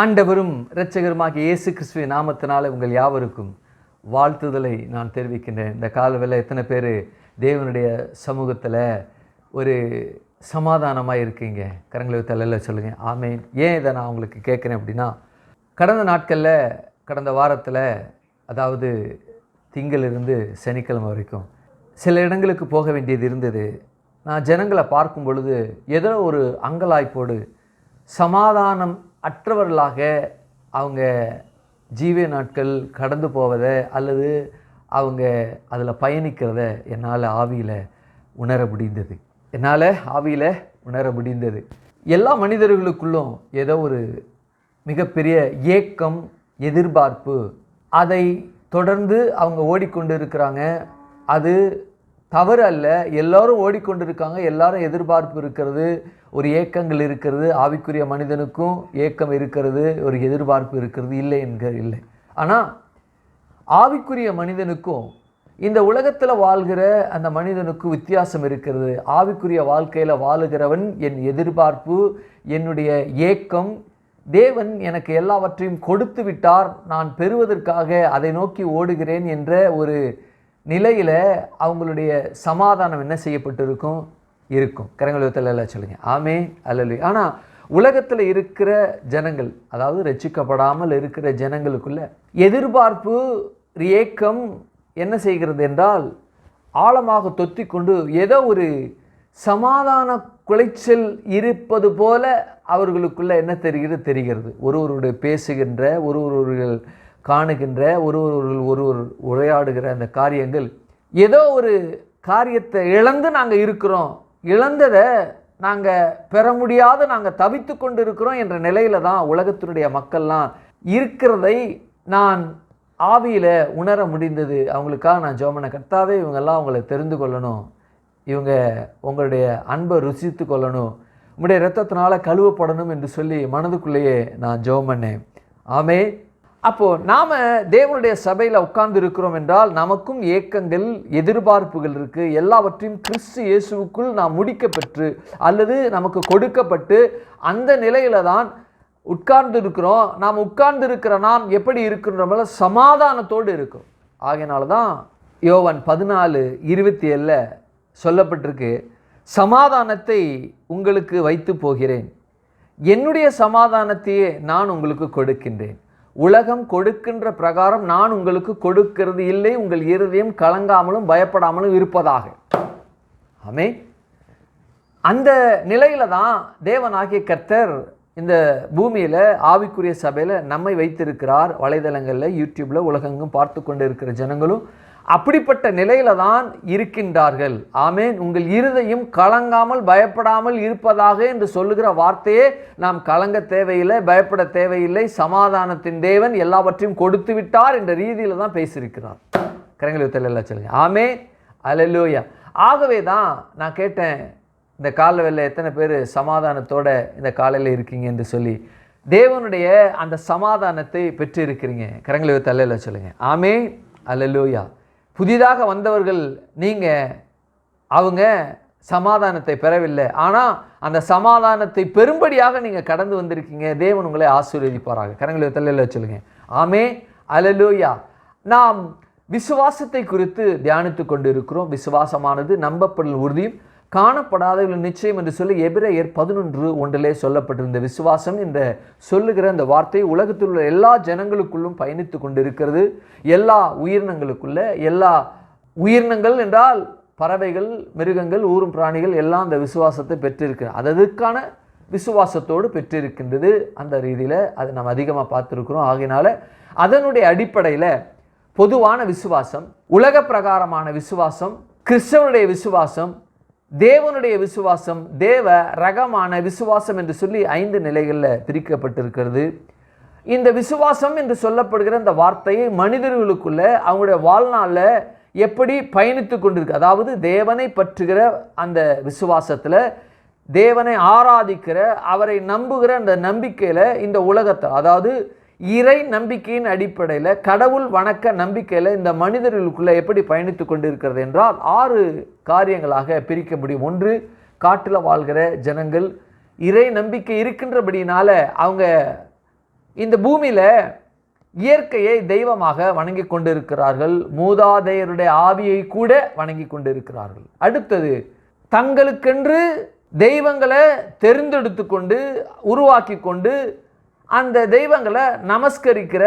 ஆண்டவரும் இரட்சகருமாகிய இயேசு கிறிஸ்துவின் நாமத்தினால உங்கள் யாவருக்கும் வாழ்த்துதலை நான் தெரிவிக்கின்றேன். இந்த காலவேளை எத்தனை பேர் தேவனுடைய சமூகத்தில் ஒரு சமாதானமாக இருக்கீங்க? கரங்களை தலையில் சொல்லுங்கள், ஆமேன். ஏன் இதை நான் உங்களுக்கு கேட்குறேன் அப்படின்னா, கடந்த நாட்களில் கடந்த வாரத்தில், அதாவது திங்களிலிருந்து சனிக்கிழமை வரைக்கும் சில இடங்களுக்கு போக வேண்டியது இருந்தது. நான் ஜனங்களை பார்க்கும் பொழுது ஏதோ ஒரு அங்கலாய்ப்போடு சமாதானம் அற்றவர்களாக அவங்க ஜீவிய நாட்கள் கடந்து போவதை அல்லது அவங்க அதில் பயணிக்கிறத என்னால் ஆவியில் உணர முடிந்தது. எல்லா மனிதர்களுக்குள்ளும் ஏதோ ஒரு மிகப்பெரிய ஏக்கம், எதிர்பார்ப்பு, அதை தொடர்ந்து அவங்க ஓடிக்கொண்டு இருக்கிறாங்க. அது தவறு அல்ல. எல்லோரும் ஓடிக்கொண்டிருக்காங்க, எல்லாரும் எதிர்பார்ப்பு இருக்கிறது, ஒரு ஏக்கங்கள் இருக்கிறது. ஆவிக்குரிய மனிதனுக்கும் ஏக்கம் இருக்கிறது, ஒரு எதிர்பார்ப்பு இருக்கிறது, இல்லை. ஆனால் ஆவிக்குரிய மனிதனுக்கும் இந்த உலகத்தில் வாழ்கிற அந்த மனிதனுக்கும் வித்தியாசம் இருக்கிறது. ஆவிக்குரிய வாழ்க்கையில் வாழுகிறவன் என் எதிர்பார்ப்பு, என்னுடைய ஏக்கம், தேவன் எனக்கு எல்லாவற்றையும் கொடுத்து விட்டார், நான் பெறுவதற்காக அதை நோக்கி ஓடுகிறேன் என்ற ஒரு நிலையில் அவங்களுடைய சமாதானம் என்ன செய்யப்பட்டிருக்கும்? கரங்களுத்தில் எல்லாம் சொல்லுங்கள், ஆமே அல்ல. ஆனால் உலகத்தில் இருக்கிற ஜனங்கள், அதாவது ரட்சிக்கப்படாமல் இருக்கிற ஜனங்களுக்குள்ள எதிர்பார்ப்பு, ஏக்கம் என்ன செய்கிறது என்றால் ஆழமாக தொத்தி கொண்டு ஏதோ ஒரு சமாதான குலைச்சல் இருப்பது போல அவர்களுக்குள்ள என்ன தெரிகிறது. ஒருவருடைய பேசுகின்ற, ஒருவர்கள் காணுகின்ற, ஒருவர் உரையாடுகிற அந்த காரியங்கள், ஏதோ ஒரு காரியத்தை இழந்து நாங்கள் இருக்கிறோம், இழந்ததை நாங்கள் பெற முடியாத நாங்கள் தவித்து கொண்டு இருக்கிறோம் என்ற நிலையில தான் உலகத்தினுடைய மக்கள்லாம் இருக்கிறதை நான் ஆவியில் உணர முடிந்தது. அவங்களுக்காக நான் ஜெபம், கர்த்தாவே இவங்கெல்லாம் உங்களை தெரிந்து கொள்ளணும், இவங்க உங்களுடைய அன்பை ருசித்து கொள்ளணும், உங்களுடைய இரத்தத்தினால கழுவப்படணும் என்று சொல்லி மனதுக்குள்ளேயே நான் ஜெபம் பண்ணேன். ஆமே. அப்போது நாம் தேவனுடைய சபையில் உட்கார்ந்து இருக்கிறோம் என்றால் நமக்கும் ஏக்கங்கள், எதிர்பார்ப்புகள் இருக்குது. எல்லாவற்றையும் கிறிஸ்து இயேசுவுக்குள் நாம் முடிக்கப்பெற்று அல்லது நமக்கு கொடுக்கப்பட்டு அந்த நிலையில தான் உட்கார்ந்து இருக்கிறோம். நாம் உட்கார்ந்து இருக்கிற நாம் எப்படி இருக்கின்றோம்? சமாதானத்தோடு இருக்கும். ஆகையினால தான் யோவான் 14:27 சொல்லப்பட்டிருக்கு, சமாதானத்தை உங்களுக்கு வைத்து போகிறேன், என்னுடைய சமாதானத்தையே நான் உங்களுக்கு கொடுக்கின்றேன், உலகம் கொடுக்கின்ற பிரகாரம் நான் உங்களுக்கு கொடுக்கிறது இல்லை, உங்கள் இருதயம் கலங்காமலும் பயப்படாமலும் இருப்பதாக. ஆமே. அந்த நிலையில தான் தேவனாகிய கர்த்தர் இந்த பூமியில் ஆவிக்குரிய சபையில் நம்மை வைத்திருக்கிறார். வலைதளங்களில், யூடியூப்பில் உலகெங்கும் பார்த்து கொண்டு இருக்கிற ஜனங்களும் அப்படிப்பட்ட நிலையில தான் இருக்கின்றார்கள். ஆமேன். உங்கள் இருதயம் கலங்காமல் பயப்படாமல் இருப்பதாக என்று சொல்லுகிற வார்த்தையே நாம் கலங்க தேவையில்லை, பயப்பட தேவையில்லை, சமாதானத்தின் தேவன் எல்லாவற்றையும் கொடுத்து விட்டார் என்ற ரீதியில் தான் பேசியிருக்கிறார். கரங்களை எல்லாம் சொல்லுங்க, ஆமே அல்லேலூயா. ஆகவே தான் நான் கேட்டேன், இந்த காலையில் எத்தனை பேர் சமாதானத்தோட இந்த காலையில் இருக்கீங்க என்று சொல்லி, தேவனுடைய அந்த சமாதானத்தை பெற்று இருக்கிறீங்க? கரங்களை எல்லாம் சொல்லுங்க, ஆமே அல்லேலூயா. புதிதாக வந்தவர்கள் நீங்கள், அவங்க சமாதானத்தை பெறவில்லை, ஆனால் அந்த சமாதானத்தை பெரும்படியாக நீங்கள் கடந்து வந்திருக்கீங்க. தேவன் உங்களை ஆசீர்வதிப்பாராக. கரங்களை தலையில் சொல்லுங்க, ஆமே அல்லேலூயா. நாம் விசுவாசத்தை குறித்து தியானித்து கொண்டு இருக்கிறோம். விசுவாசமானது நம்பப்படும் உறுதியும் காணப்படாதவர்கள் நிச்சயம் என்று சொல்லி எபிரேயர் 11:1 சொல்லப்பட்டிருந்த விசுவாசம் என்ற சொல்லுகிற அந்த வார்த்தை உலகத்தில் உள்ள எல்லா ஜனங்களுக்குள்ளும் பயணித்து கொண்டு இருக்கிறது. எல்லா உயிரினங்களுக்குள்ள, எல்லா உயிரினங்கள் என்றால் பறவைகள், மிருகங்கள், ஊரும் பிராணிகள் எல்லாம் அந்த விசுவாசத்தை பெற்றிருக்கு. அதற்கான விசுவாசத்தோடு பெற்றிருக்கின்றது. அந்த ரீதியில் அதை நாம் அதிகமாக பார்த்துருக்கிறோம். ஆகையினால அதனுடைய அடிப்படையில் பொதுவான விசுவாசம், உலக பிரகாரமான விசுவாசம், கிறிஸ்தவனுடைய விசுவாசம், தேவனுடைய விசுவாசம், தேவ ரகமான விசுவாசம் என்று சொல்லி 5 நிலைகளில் பிரிக்கப்பட்டிருக்கிறது. இந்த விசுவாசம் என்று சொல்லப்படுகிற இந்த வார்த்தையை மனிதர்களுக்குள்ள அவங்களுடைய வாழ்நாளில் எப்படி பயணித்து கொண்டிருக்கு, அதாவது தேவனை பற்றுகிற அந்த விசுவாசத்தில், தேவனை ஆராதிக்கிற, அவரை நம்புகிற அந்த நம்பிக்கையில், இந்த உலகத்தை, அதாவது இறை நம்பிக்கையின் அடிப்படையில், கடவுள் வணக்க நம்பிக்கையில் இந்த மனிதர்களுக்குள்ளே எப்படி பயணித்து கொண்டிருக்கிறது என்றால் 6 காரியங்களாக பிரிக்க முடியும். 1, காட்டில் வாழ்கிற ஜனங்கள் இறை நம்பிக்கை இருக்கின்றபடினால அவங்க இந்த பூமியில் இயற்கையை தெய்வமாக வணங்கி கொண்டிருக்கிறார்கள். மூதாதையருடைய ஆவியை கூட வணங்கி கொண்டிருக்கிறார்கள். அடுத்தது, தங்களுக்கென்று தெய்வங்களை தெரிந்தெடுத்து கொண்டு உருவாக்கி கொண்டு அந்த தெய்வங்களை நமஸ்கரிக்கிற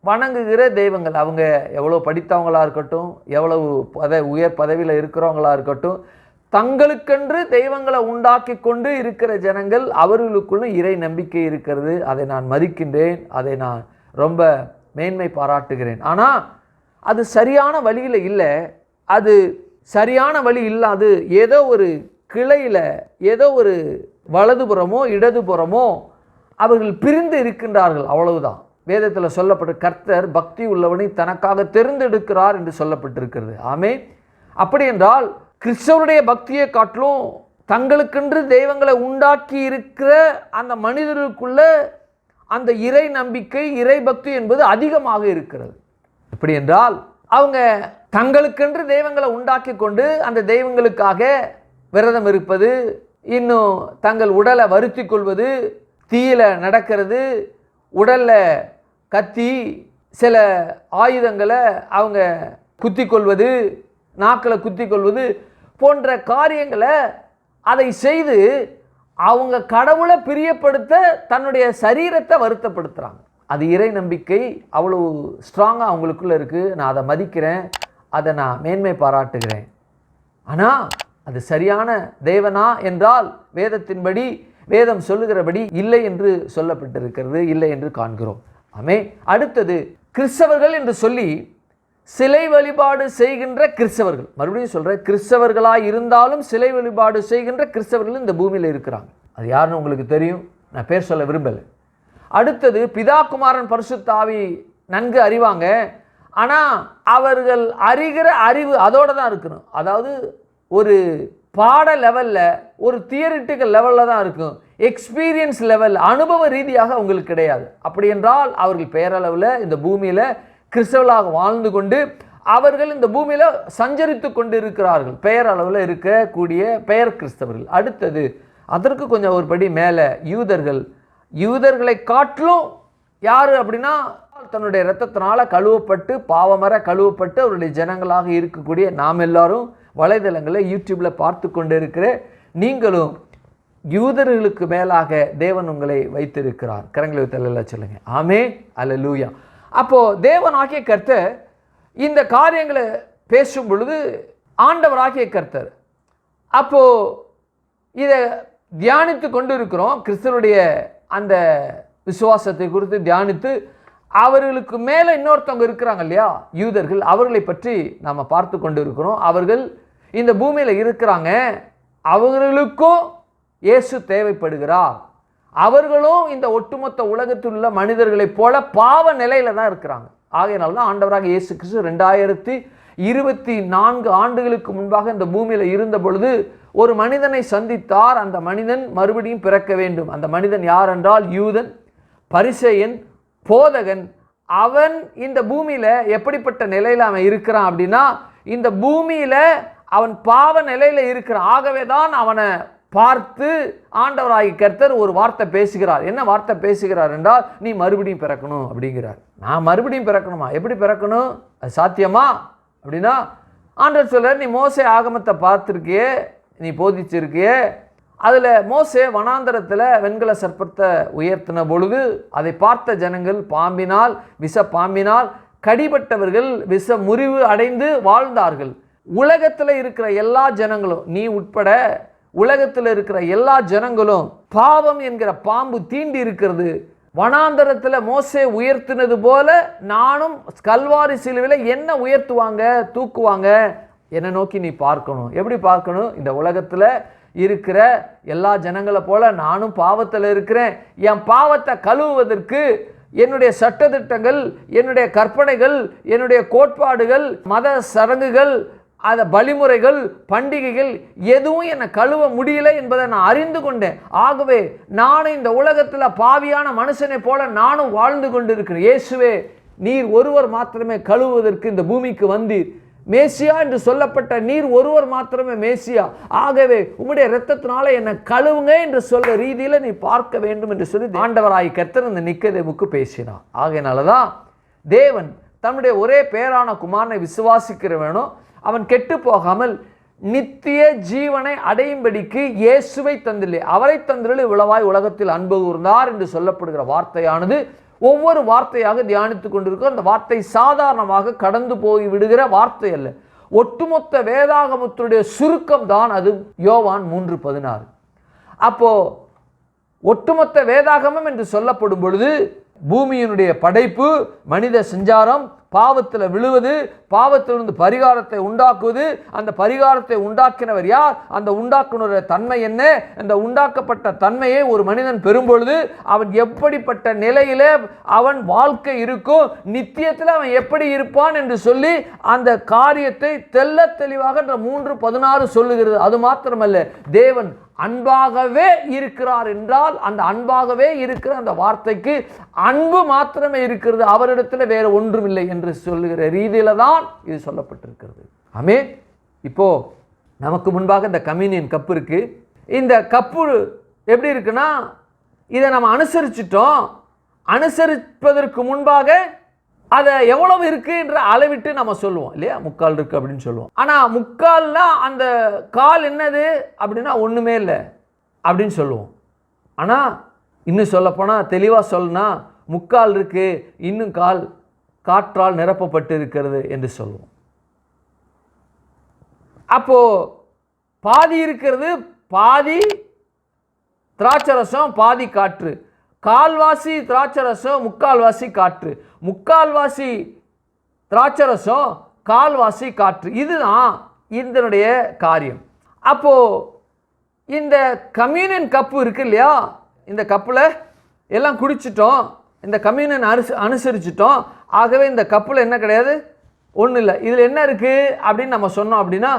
வணங்குகிற தெய்வங்கள். அவங்க எவ்வளோ படித்தவங்களாக இருக்கட்டும், எவ்வளவு உயர் பதவியில் இருக்கிறவங்களா இருக்கட்டும், தங்களுக்கென்று தெய்வங்களை உண்டாக்கி கொண்டு இருக்கிற ஜனங்கள், அவர்களுக்குள்ளும் இறை நம்பிக்கை இருக்கிறது. அதை நான் மதிக்கின்றேன், அதை நான் ரொம்ப மேன்மை பாராட்டுகிறேன். ஆனால் அது சரியான வழியில் இல்லை. அது சரியான வழி இல்லாது ஏதோ ஒரு கிளையில், ஏதோ ஒரு வலதுபுறமோ இடதுபுறமோ அவர்கள் பிரிந்து இருக்கின்றார்கள், அவ்வளவுதான். வேதத்தில் சொல்லப்பட்ட கர்த்தர் பக்தி உள்ளவனை தனக்காக தெரிந்தெடுக்கிறார் என்று சொல்லப்பட்டிருக்கிறது. ஆமே. அப்படி என்றால் கிறிஸ்தவருடைய பக்தியை காட்டிலும் தங்களுக்கென்று தெய்வங்களை உண்டாக்கி இருக்கிற அந்த மனிதர்களுக்குள்ள அந்த இறை நம்பிக்கை, இறை பக்தி என்பது அதிகமாக இருக்கிறது. எப்படி என்றால் அவங்க தங்களுக்கென்று தெய்வங்களை உண்டாக்கி கொண்டு அந்த தெய்வங்களுக்காக விரதம் இருப்பது, இன்னும் தங்கள் உடலை வருத்தி கொள்வது, தீயில நடக்கிறது, உடலில் கத்தி சில ஆயுதங்களை அவங்க குத்தி கொள்வது, நாக்கில் குத்தி கொள்வது போன்ற காரியங்களை அதை செய்து அவங்க கடவுளை பிரியப்படுத்த தன்னுடைய சரீரத்தை வருத்தப்படுத்துகிறாங்க. அது இறை நம்பிக்கை அவ்வளோ ஸ்ட்ராங்காக அவங்களுக்குள்ளே இருக்குது. நான் அதை மதிக்கிறேன், அதை நான் மேன்மை பாராட்டுகிறேன். ஆனால் அது சரியான தேவனா என்றால் வேதத்தின்படி, வேதம் சொல்லுகிறபடி இல்லை என்று சொல்லப்பட்டிருக்கிறது, இல்லை என்று காண்கிறோம். ஆமே. அடுத்தது, கிறிஸ்தவர்கள் என்று சொல்லி சிலை வழிபாடு செய்கின்ற கிறிஸ்தவர்கள். மறுபடியும் சொல்கிறேன், கிறிஸ்தவர்களாக இருந்தாலும் சிலை வழிபாடு செய்கின்ற கிறிஸ்தவர்கள் இந்த பூமியில் இருக்கிறாங்க. அது யாருன்னு உங்களுக்கு தெரியும், நான் பேர் சொல்ல விரும்பலை. அடுத்தது, பிதா குமாரன் பரிசுத்த ஆவி நன்கு அறிவாங்க. ஆனால் அவர்கள் அறிகிற அறிவு அதோடு தான் இருக்கணும். அதாவது ஒரு பாட லெவலில், ஒரு தியரிட்டிக்கல் லெவலில் தான் இருக்கும். எக்ஸ்பீரியன்ஸ் லெவல், அனுபவ ரீதியாக அவங்களுக்கு கிடையாது. அப்படி என்றால் அவர்கள் பெயரளவில் இந்த பூமியில் கிறிஸ்தவர்களாக வாழ்ந்து கொண்டு அவர்கள் இந்த பூமியில் சஞ்சரித்து கொண்டு இருக்கிறார்கள், பெயரளவில் இருக்கக்கூடிய பெயர் கிறிஸ்தவர்கள். அடுத்தது, அதற்கு கொஞ்சம் ஒரு படி மேலே யூதர்கள். யூதர்களை காட்டிலும் யார் அப்படின்னா தன்னுடைய இரத்தத்தினால கழுவப்பட்டு, பாவமர கழுவப்பட்டு அவருடைய ஜனங்களாக இருக்கக்கூடிய நாம் எல்லாரும் வலைதளங்களில் யூடியூப்பில் பார்த்து கொண்டு இருக்கிற நீங்களும் யூதர்களுக்கு மேலாக தேவன் உங்களை வைத்திருக்கிறார். கரங்களை தள்ளல சொல்லுங்க. ஆமே, அல்லேலூயா. அப்போது தேவனாகிய கர்த்தர் இந்த காரியங்களை பேசும் பொழுது ஆண்டவராகிய கர்த்தர், அப்போது இதை தியானித்து கொண்டு இருக்கிறோம். கிறிஸ்தவருடைய அந்த விசுவாசத்தை குறித்து தியானித்து அவர்களுக்கு மேலே இன்னொருத்தவங்க இருக்கிறாங்க இல்லையா, யூதர்கள், அவர்களை பற்றி நாம் பார்த்து கொண்டு இருக்கிறோம். அவர்கள் இந்த பூமியில் இருக்கிறாங்க, அவர்களுக்கும் இயேசு தேவைப்படுகிறார். அவர்களும் இந்த ஒட்டுமொத்த உலகத்தில் உள்ள மனிதர்களைப் போல பாவ நிலையில் தான் இருக்கிறாங்க. ஆகையினால தான் ஆண்டவராக இயேசு கிறிஸ்து 2024 ஆண்டுகளுக்கு முன்பாக இந்த பூமியில் இருந்த பொழுது ஒரு மனிதனை சந்தித்தார். அந்த மனிதன் மறுபடியும் பிறக்க வேண்டும். அந்த மனிதன் யார் என்றால் யூதன், பரிசேயன், போதகன். அவன் இந்த பூமியில் எப்படிப்பட்ட நிலையில் அவன் இருக்கிறான் அப்படின்னா, இந்த பூமியில் அவன் பாவ நிலையில் இருக்கிறான். ஆகவே தான் அவனை பார்த்து ஆண்டவராகிய கர்த்தர் ஒரு வார்த்தை பேசுகிறார். என்ன வார்த்தை பேசுகிறார் என்றால், நீ மறுபடியும் பிறக்கணும் அப்படிங்கிறார். நான் மறுபடியும் பிறக்கணுமா? எப்படி பிறக்கணும்? அது சாத்தியமா அப்படின்னா, ஆண்டவர் சொல்றார், நீ மோசே ஆகமத்தை பார்த்துருக்கியே, நீ போதிச்சிருக்கியே, அதில் மோசே வனாந்தரத்தில் வெண்கல சர்ப்பத்தை உயர்த்தின பொழுது அதை பார்த்த ஜனங்கள் பாம்பினால், விஷ பாம்பினால் கடிபட்டவர்கள் விஷ முறிவு அடைந்து வாழ்ந்தார்கள். உலகத்தில் இருக்கிற எல்லா ஜனங்களும், நீ உட்பட உலகத்தில் இருக்கிற எல்லா ஜனங்களும் பாவம் என்கிற பாம்பு தீண்டி இருக்கிறது. வனாந்தரத்தில் மோசே உயர்த்தினது போல நானும் கல்வாரி சிலுவையில் என்ன உயர்த்துவாங்க, தூக்குவாங்க. என்னை நோக்கி நீ பார்க்கணும். எப்படி பார்க்கணும்? இந்த உலகத்தில் இருக்கிற எல்லா ஜனங்களை போல நானும் பாவத்தில் இருக்கிறேன். என் பாவத்தை கழுவுவதற்கு என்னுடைய சட்டதிட்டங்கள், என்னுடைய கற்பனைகள், என்னுடைய கோட்பாடுகள், மத சடங்குகள், அந்த பலிமுறைகள், பண்டிகைகள் எதுவும் என்னை கழுவ முடியல என்பதை நான் அறிந்து கொண்டேன். ஆகவே நானும் இந்த உலகத்தில் பாவியான மனுஷனை போல நானும் வாழ்ந்து கொண்டிருக்கிறேன். இயேசுவே, நீர் ஒருவர் மாத்திரமே கழுவுவதற்கு இந்த பூமிக்கு வந்தீர். மேசியா என்று சொல்லப்பட்ட நீர் ஒருவர் மாத்திரமே மேசியா, ஆகவே உம்முடைய இரத்தத்தினால என்னை கழுவுங்க என்று சொல்ற ரீதியில நீ பார்க்க வேண்டும் என்று சொல்லி ஆண்டவராய் கர்த்தர் இந்த நிக்கதேமுக்கு பேசினார். ஆகையினாலதான் தேவன் தம்முடைய ஒரே பேரான குமாரனை விசுவாசிக்கிறவனோ அவன் கெட்டு போகாமல் நித்திய ஜீவனை அடையும்படிக்கு இயேசுவை தந்தில்லை, அவரை தந்தில் இவ்வளவாய் உலகத்தில் அன்பு கூர்ந்தார் என்று சொல்லப்படுகிற வார்த்தையானது ஒவ்வொரு வார்த்தையாக தியானித்துக் கொண்டிருக்கும். அந்த வார்த்தை சாதாரணமாக கடந்து போய் விடுகிற வார்த்தை அல்ல, ஒட்டுமொத்த வேதாகமத்துடைய சுருக்கம் தான் அது. யோவான் 3:16. அப்போ ஒட்டுமொத்த வேதாகமம் என்று சொல்லப்படும் பொழுது பூமியினுடைய படைப்பு, மனித சஞ்சாரம், பாவத்தில் விழுவது, பாவத்திலிருந்து பரிகாரத்தை உண்டாக்குவது, அந்த பரிகாரத்தை உண்டாக்கினவர் யார், அந்த உண்டாக்குனருடைய தன்மை என்ன, அந்த உண்டாக்கப்பட்ட தன்மையை ஒரு மனிதன் பெறும்பொழுது அவன் எப்படிப்பட்ட நிலையிலே அவன் வாழ்க்கை இருக்கும், நித்தியத்தில் அவன் எப்படி இருப்பான் என்று சொல்லி அந்த காரியத்தை தெள்ள தெளிவாக 3:16 சொல்லுகிறது. அது மாத்திரமல்ல, தேவன் அன்பாகவே இருக்கிறார் என்றால் அந்த அன்பாகவே இருக்கிற அந்த வார்த்தைக்கு அன்பு மாத்திரமே இருக்கிறது, அவரிடத்தில் வேற ஒன்றும் இல்லை என்று சொல்லுகிற ரீதியில தான் இது சொல்லப்பட்டிருக்கிறது. ஆமென். இப்போ நமக்கு முன்பாக இந்த கம்யூனியன் கப்பு இருக்கு. இந்த கப்பு எப்படி இருக்குன்னா, இதை நம்ம அனுசரிச்சிட்டோம். அனுசரிப்பதற்கு முன்பாக அதை எவ்வளவு இருக்கு என்ற அளவிட்டு நம்ம சொல்லுவோம் இல்லையா, 3/4 இருக்கு அப்படின்னு சொல்லுவோம். ஆனா 3/4 அந்த கால் என்னது அப்படின்னா ஒண்ணுமே இல்லை அப்படின்னு சொல்லுவோம். ஆனா இன்னும் சொல்ல போனா தெளிவா சொல்லனா 3/4 இருக்கு, இன்னும் கால் காற்றால் நிரப்பப்பட்டு இருக்கிறது என்று சொல்லுவோம். அப்போ பாதி இருக்கிறது, பாதி திராட்சரசம், பாதி காற்று. கால்வாசி திராட்சரசம், 3/4 காற்று. 3/4 திராட்சரசம், கால்வாசி காற்று. இதுதான் இதனுடைய காரியம். அப்போ இந்த கம்யூனியன் கப்பு இருக்கு இல்லையா, இந்த கப்பில் எல்லாம் குடிச்சிட்டோம், இந்த கம்யூனியன் அனுசரிச்சிட்டோம். ஆகவே இந்த கப்பில் என்ன கிடையாது, ஒன்றும் இல்லை. இதில் என்ன இருக்குது அப்படின்னு நம்ம சொன்னோம் அப்படின்னா,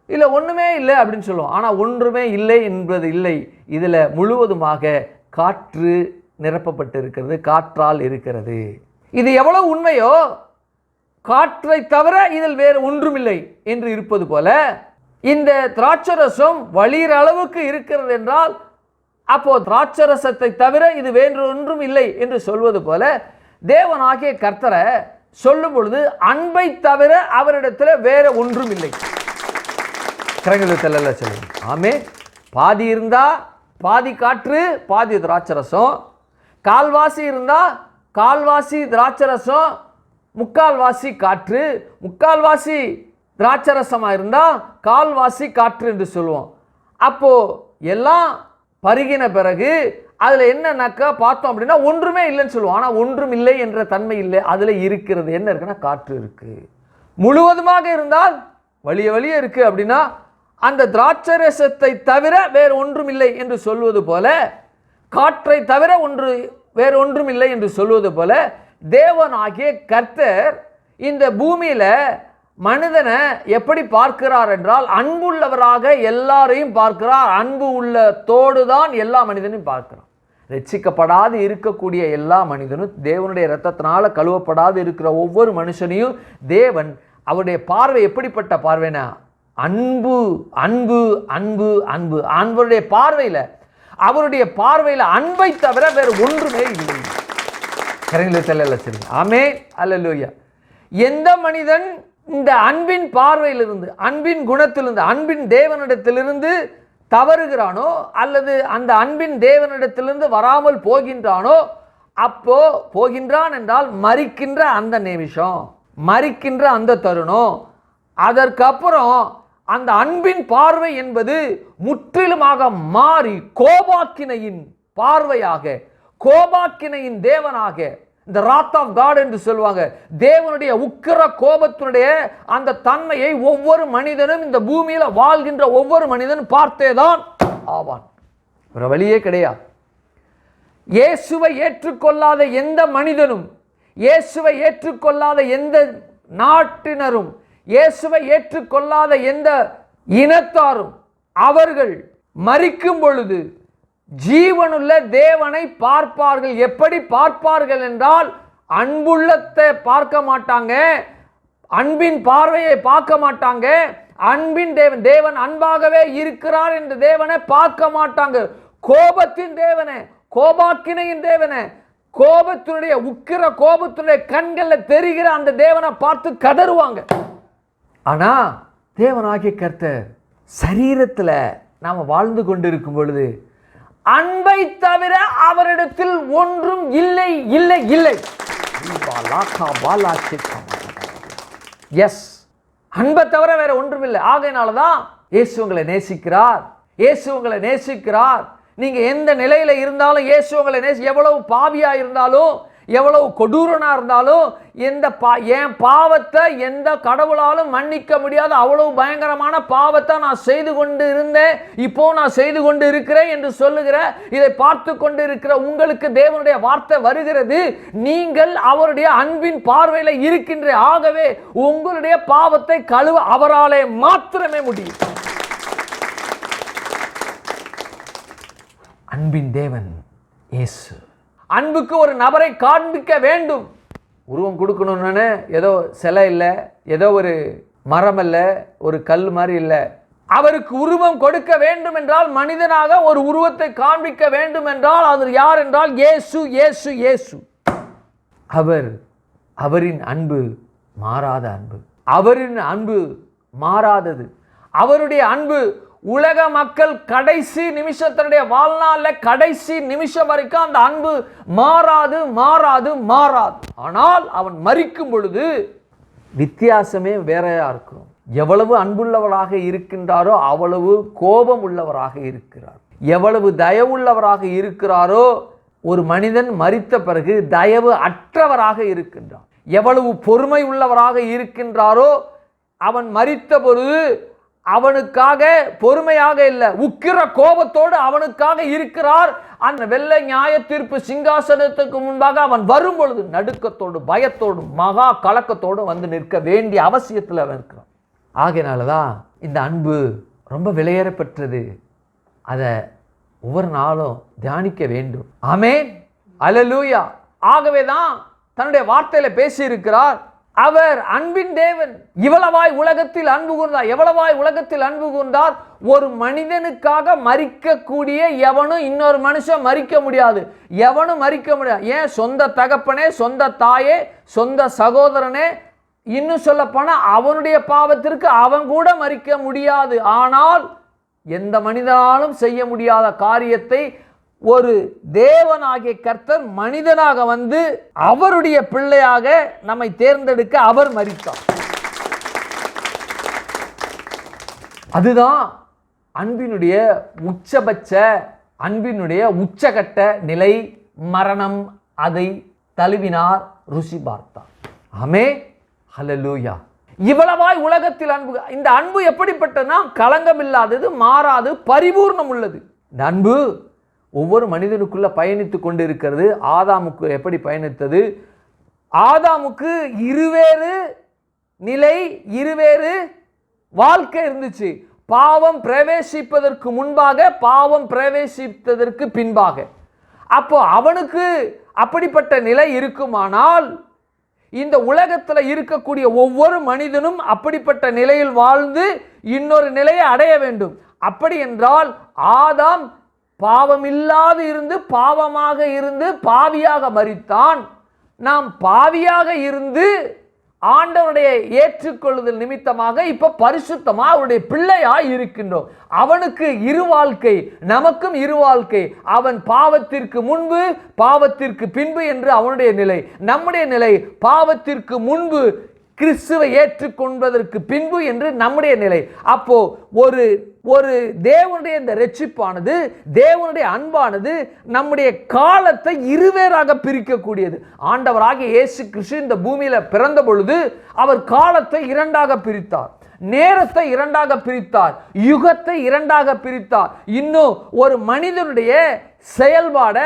இல்லை ஒன்றுமே இல்லை அப்படின்னு சொல்லுவோம். ஆனால் ஒன்றுமே இல்லை என்பது இல்லை, இதில் முழுவதுமாக காற்று நிரப்பப்பட்டு இருக்கிறது, காற்றால் இருக்கிறது. இது எவ்வளவு உண்மையோ, காற்றை தவிர இதில் வேறு ஒன்றுமில்லை என்று இருப்பது போல இந்த திராட்சரசம் வழிகிற அளவுக்கு இருக்கிறது என்றால் அப்போ திராட்சரசத்தை தவிர இது வேறு ஒன்றும் இல்லை என்று சொல்வது போல தேவனாகிய கர்த்தரை சொல்லும் பொழுது அன்பை தவிர அவரிடத்தில் வேற ஒன்றும் இல்லை. கரங்களை சொல்லுங்க. ஆமே. பாதி இருந்தா பாதி காற்று, பாதி திராட்சரசம். கால்வாசி இருந்தா கால்வாசி திராட்சரசம், 3/4 காற்று. 3/4 திராட்சரசமாக இருந்தால் கால்வாசி காற்று என்று சொல்லுவோம். அப்போ எல்லாம் பருகின பிறகு அதில் என்னன்னாக்கா பார்த்தோம் அப்படின்னா ஒன்றுமே இல்லைன்னு சொல்லுவோம். ஆனால் ஒன்றும் இல்லை என்ற தன்மை இல்லை, அதில் இருக்கிறது என்ன இருக்குன்னா காற்று இருக்கு. முழுவதுமாக இருந்தால் வழிய இருக்கு அப்படின்னா அந்த திராட்சரசத்தை தவிர வேறு ஒன்றும் இல்லை என்று சொல்வது போல, காற்றை தவிர வேறு ஒன்றும் இல்லை என்று சொல்வது போல தேவனாகிய கர்த்தர் இந்த பூமியில மனிதனை எப்படி பார்க்கிறார் என்றால் அன்புள்ளவராக எல்லாரையும் பார்க்கிறார். அன்பு உள்ளத்தோடு தான் எல்லா மனிதனையும் பார்க்கிறார். ரட்சிக்கப்படாது இருக்கக்கூடிய எல்லா மனிதனும், தேவனுடைய இரத்தத்தினால கழுவப்படாது இருக்கிற ஒவ்வொரு மனுஷனையும் தேவன் அவருடைய பார்வை எப்படிப்பட்ட பார்வைனா அன்பு அன்பு அன்பு அன்பு. அவருடைய பார்வையில் அன்பை தவிர வேறு ஒன்றுமே இல்லை. ஆமே. அல்லேலூயா. எந்த மனிதன் இந்த அன்பின் பார்வையிலிருந்து, அன்பின் குணத்திலிருந்து, அன்பின் தேவனிடத்திலிருந்து தவறுகிறானோ அல்லது அந்த அன்பின் தேவனிடத்திலிருந்து வராமல் போகின்றானோ, அப்போ போகின்றான் என்றால் மரிக்கின்ற அந்த நிமிஷம், மரிக்கின்ற அந்த தருணம், அதற்கப்புறம் அந்த அன்பின் பார்வை என்பது முற்றிலுமாக மாறி கோபாக்கினையின் பார்வையாக, கோபாக்கினையின் தேவனாக, இந்த wrath of God என்று சொல்லுவாங்க, தேவனுடைய உக்கிர கோபத்தினுடைய அந்த தன்மையை ஒவ்வொரு மனிதனும், இந்த பூமியில வாழ்கின்ற ஒவ்வொரு மனிதனும் பார்த்தேதான் ஆவான். ஒரு வழியே கிடையாது. இயேசுவை ஏற்றுக்கொள்ளாத எந்த மனிதனும், இயேசுவை ஏற்றுக்கொள்ளாத எந்த நாட்டினரும், இயேசுவை ஏற்றுக்கொள்ளாத எந்த இனத்தாரும் அவர்கள் மரிக்கும் பொழுது ஜீவனுள்ள தேவனை பார்ப்பார்கள். எப்படி பார்ப்பார்கள் என்றால் அன்புள்ளத்தை பார்க்க மாட்டாங்க, அன்பின் பார்வையை பார்க்க மாட்டாங்க. அன்பின் தேவன், தேவன் அன்பாகவே இருக்கிறார் என்று தேவனை பார்க்க மாட்டாங்க. கோபத்தின் தேவனை, கோபாக்கினையின் தேவனை, கோபத்தினுடைய உக்கிர கோபத்தினுடைய கண்களில் தெரிகிற அந்த தேவனை பார்த்து கதறுவாங்க. ஆனா தேவனாகிய கர்த்தர் சரீரத்தில் நாம் வாழ்ந்து கொண்டிருக்கும் பொழுது அன்பை தவிர அவரிடத்தில் ஒன்றும் இல்லை இல்லை இல்லை. எஸ், அன்பை தவிர வேற ஒன்றும் இல்லை. ஆகையினாலதான் இயேசு உங்களை நேசிக்கிறார். இயேசு உங்களை நேசிக்கிறார். நீங்க எந்த நிலையில இருந்தாலும் இயேசு உங்களை எவ்வளவு பாவியா இருந்தாலும், எவ்வளவு கொடூரனா இருந்தாலும், என் பாவத்தை எந்த கடவுளாலும் மன்னிக்க முடியாத அவ்வளவு பயங்கரமான பாவத்தை நான் செய்து கொண்டு இருந்தேன், இப்போ நான் செய்து கொண்டு இருக்கிறேன் என்று சொல்லுகிற, இதை பார்த்து கொண்டு இருக்கிற உங்களுக்கு தேவனுடைய வார்த்தை வருகிறது. நீங்கள் அவருடைய அன்பின் பார்வையில் இருக்கின்ற, ஆகவே உங்களுடைய பாவத்தை கழுவ அவராலே மாத்திரமே முடியும். அன்பின் தேவன் இயேசு. அன்புக்கு ஒரு நபரை காண்பிக்க வேண்டும். உருவம் கொடுக்கணும்னு ஏதோ சிலை இல்லை, ஏதோ ஒரு மரம் இல்லை, ஒரு கல் மாதிரி இல்லை. அவருக்கு உருவம் கொடுக்க வேண்டும் என்றால், மனிதனாக ஒரு உருவத்தை காண்பிக்க வேண்டும் என்றால் அது யார் என்றால் இயேசு, இயேசு, இயேசு. அவரின் அன்பு மாறாத அன்பு. அவரின் அன்பு மாறாதது. அவருடைய அன்பு உலக மக்கள் கடைசி நிமிஷத்தினுடைய வாழ்நாளில் கடைசி நிமிஷம் வரைக்கும் அந்த அன்பு மாறாது மாறாது மாறாது. ஆனால் அவன் மரிக்கும் பொழுது வித்தியாசமே வேறையா இருக்கும். எவ்வளவு அன்புள்ளவராக இருக்கின்றாரோ அவ்வளவு கோபம் உள்ளவராக இருக்கிறார். எவ்வளவு தயவுள்ளவராக இருக்கிறாரோ, ஒரு மனிதன் மரித்த பிறகு தயவு அற்றவராக இருக்கின்றார். எவ்வளவு பொறுமை உள்ளவராக இருக்கின்றாரோ, அவன் மரித்த பொழுது அவனுக்காக பொறுமையாக இல்லை, உக்கிர கோபத்தோடு அவனுக்காக இருக்கிறார். அந்த வெள்ளை நியாய தீர்ப்பு சிங்காசனத்துக்கு முன்பாக அவன் வரும் பொழுது நடுக்கத்தோடு, பயத்தோடு, மகா கலக்கத்தோடு வந்து நிற்க வேண்டிய அவசியத்தில் அவன் இருக்கிறான். ஆகையினாலதான் இந்த அன்பு ரொம்ப விலையேறப்பெற்றது. அதை ஒவ்வொரு நாளும் தியானிக்க வேண்டும். ஆமென், அல்லேலூயா. ஆகவேதான் தன்னுடைய வார்த்தையில பேசி இருக்கிறார். அவர் அன்பின் தேவன். இவ்வளவாய் உலகத்தில் அன்பு கூர்ந்தார். எவ்வளவாய் உலகத்தில் அன்பு கூர்ந்தார். ஒரு மனிதனுக்காக மரிக்கக்கூடிய எவனும் இன்னொரு மனுஷன் மரிக்க முடியாது. எவனும் மரிக்க முடியாது. ஏன், சொந்த தகப்பனே, சொந்த தாயே, சொந்த சகோதரனே, இன்னும் சொல்ல போனா அவனுடைய பாவத்திற்கு அவன் கூட மரிக்க முடியாது. ஆனால் எந்த மனிதனாலும் செய்ய முடியாத காரியத்தை ஒரு தேவனாகிய கர்த்தர் மனிதனாக வந்து அவருடைய பிள்ளையாக நம்மை தேர்ந்தெடுக்க அவர் மரித்தார். அதுதான் அன்பினுடைய உச்சபட்ச, அன்பினுடைய உச்சகட்ட நிலை. மரணம் அதை தழுவினார், ருசி பார்த்தார். ஆமே, ஹல்லேலூயா. இவ்வளவாய் உலகத்தில் அன்பு. இந்த அன்பு எப்படிப்பட்டனா, களங்கம் இல்லாதது, மாறாது, பரிபூர்ணம் உள்ளது. இந்த அன்பு ஒவ்வொரு மனிதனுக்குள்ள பயணித்து கொண்டு இருக்கிறது. ஆதாமுக்கு எப்படி பயணித்தது? ஆதாமுக்கு இருவேறு நிலை, இருவேறு வாழ்க்கை இருந்துச்சு. பாவம் பிரவேசிப்பதற்கு முன்பாக, பாவம் பிரவேசித்ததற்கு பின்பாக. அப்போ அவனுக்கு அப்படிப்பட்ட நிலை இருக்குமானால், இந்த உலகத்தில் இருக்கக்கூடிய ஒவ்வொரு மனிதனும் அப்படிப்பட்ட நிலையில் வாழ்ந்து இன்னொரு நிலையை அடைய வேண்டும். அப்படி என்றால் ஆதாம் பாவமில்லாது இருந்து பாவமாக இருந்து பாவியாக மரித்தான். நாம் பாவியாக இருந்து ஆண்டவருடைய ஏற்றுக்கொள்ளுதல் நிமித்தமாக இப்ப பரிசுத்தமா அவருடைய பிள்ளையாய் இருக்கின்றோம். அவனுக்கு இரு வாழ்க்கை, நமக்கும் இரு வாழ்க்கை. அவன் பாவத்திற்கு முன்பு, பாவத்திற்கு பின்பு என்று அவனுடைய நிலை. நம்முடைய நிலை பாவத்திற்கு முன்பு, கிறிஸ்துவை ஏற்றுக்கொள்வதற்கு பின்பு என்று நம்முடைய நிலை. அப்போ ஒரு தேவனுடைய இந்த ரட்சிப்பானது, தேவனுடைய அன்பானது நம்முடைய காலத்தை இருவேறாக பிரிக்கக்கூடியது. ஆண்டவராகிய இயேசு கிறிஸ்து இந்த பூமியில பிறந்த பொழுது அவர் காலத்தை இரண்டாக பிரித்தார், நேரத்தை இரண்டாக பிரித்தார், யுகத்தை இரண்டாக பிரித்தார். இன்னும் ஒரு மனிதனுடைய செயல்பாட,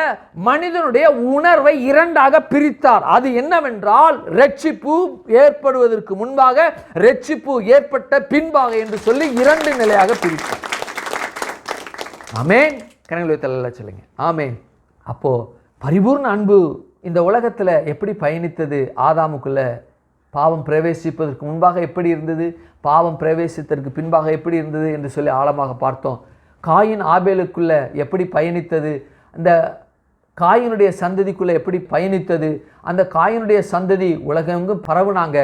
மனிதனுடைய உணர்வை இரண்டாக பிரித்தார். அது என்னவென்றால், ரட்சிப்பு ஏற்படுவதற்கு முன்பாக, ரட்சிப்பு ஏற்பட்ட பின்பாக என்று சொல்லி இரண்டு நிலையாக பிரித்தார். ஆமென். கரங்களை தள்ள சொல்லுங்க. ஆமென். அப்போ பரிபூர்ண அன்பு இந்த உலகத்துல எப்படி பயணித்தது? ஆதாமுக்குள்ள பாவம் பிரவேசிப்பதற்கு முன்பாக எப்படி இருந்தது, பாவம் பிரவேசித்ததற்கு பின்பாக எப்படி இருந்தது என்று சொல்லி ஆழமாக பார்த்தோம். காயின் ஆபேலுக்குள்ள எப்படி பயணித்தது, அந்த காயினுடைய சந்ததிக்குள்ளே எப்படி பயணித்தது, அந்த காயினுடைய சந்ததி உலகெங்கும் பரவுனாங்க.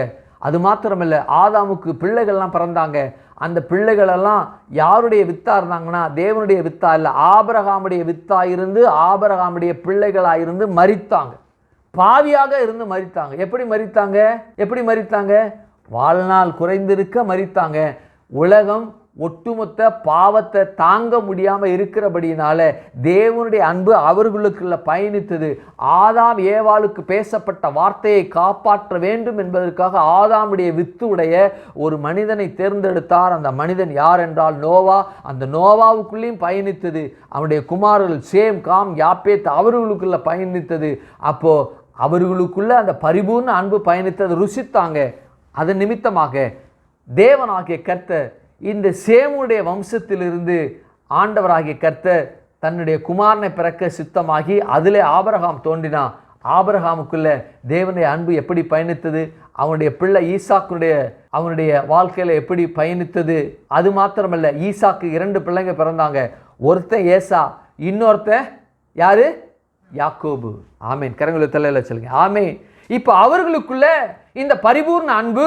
அது மாத்திரமல்ல, ஆதாமுக்கு பிள்ளைகள்லாம் பிறந்தாங்க. அந்த பிள்ளைகளெல்லாம் யாருடைய வித்தா இருந்தாங்கன்னா தேவனுடைய வித்தா இல்லை, ஆபிரகாமுடைய வித்தா இருந்து ஆபிரகாமுடைய பிள்ளைகளாக இருந்து மரித்தாங்க. பாவியாக இருந்து மரித்தாங்க. எப்படி மரித்தாங்க? வாழ்நாள் குறைந்திருக்க மரித்தாங்க. உலகம் ஒட்டுமொத்த பாவத்தை தாங்க முடியாமல் இருக்கிறபடினால தேவனுடைய அன்பு அவர்களுக்குள்ள பயணித்தது. ஆதாம் ஏவாளுக்கு பேசப்பட்ட வார்த்தையை காப்பாற்ற வேண்டும் என்பதற்காக ஆதாமுடைய வித்து உடைய ஒரு மனிதனை தேர்ந்தெடுத்தார். அந்த மனிதன் யார் என்றால் நோவா. அந்த நோவாவுக்குள்ளேயும் பயணித்தது. அவனுடைய குமாரர்கள் சேம், காம், யாப்பேத் அவர்களுக்குள்ள பயணித்தது. அப்போ அவர்களுக்குள்ள அந்த பரிபூர்ண அன்பு பயணித்தது ருசித்தாங்க. அதன் நிமித்தமாக தேவனாகிய கர்த்தர் இந்த சேமுடைய வம்சத்திலிருந்து ஆண்டவராகிய கர்த்தர் தன்னுடைய குமாரனை பிறக்க சித்தமாகி அதிலே ஆபிரகாம் தோன்றினான். ஆபிரகாமுக்குள்ள தேவனுடைய அன்பு எப்படி பயணித்தது, அவனுடைய பிள்ளை ஈசாக்குடைய அவனுடைய வாழ்க்கையில் எப்படி பயணித்தது. அது மாத்திரமல்ல, ஈசாக்கு 2 பிள்ளைங்க பிறந்தாங்க. ஒருத்தன் ஏசா, இன்னொருத்தன் யாரு? யாக்கோபு. ஆமேன். கரங்களை தலையில சொல்லுங்க. ஆமேன். இப்போ அவர்களுக்குள்ள இந்த பரிபூர்ண அன்பு,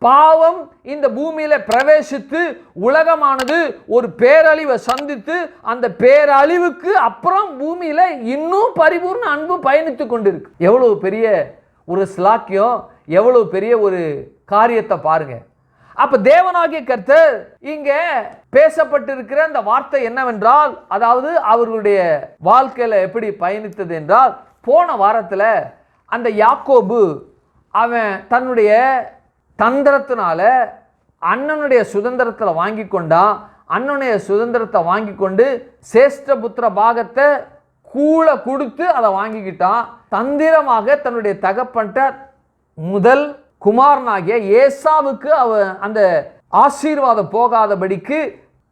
பாவம் இந்த பூமியில பிரவேசித்து உலகமானது ஒரு பேரழிவை சந்தித்து அந்த பேரழிவுக்கு அப்புறம் பூமியில இன்னும் பரிபூர்ண அன்பு பயணித்து கொண்டிருக்கு. எவ்வளவு பெரிய ஒரு ஸ்லாக்கியம், எவ்வளவு பெரிய ஒரு காரியத்தை பாருங்க. அப்ப தேவனாகிய கர்த்தர் இங்க பேசப்பட்டிருக்கிற அந்த வார்த்தை என்னவென்றால், அதாவது அவர்களுடைய வாழ்க்கையில எப்படி பயணித்தது என்றால், போன வாரத்துல அந்த யாக்கோபு அவன் தன்னுடைய தந்திரத்தினால அண்ணனுடைய சுதந்திரத்தில் வாங்கி கொண்டான். அண்ணனுடைய சுதந்திரத்தை வாங்கி கொண்டு சேஷ்டபுத்திர பாகத்தை கூழ கொடுத்து அதை வாங்கிக்கிட்டான். தந்திரமாக தன்னுடைய தகப்பன்ட்ட முதல் குமாரனாகிய ஏசாவுக்கு அவன் அந்த ஆசீர்வாதம் போகாதபடிக்கு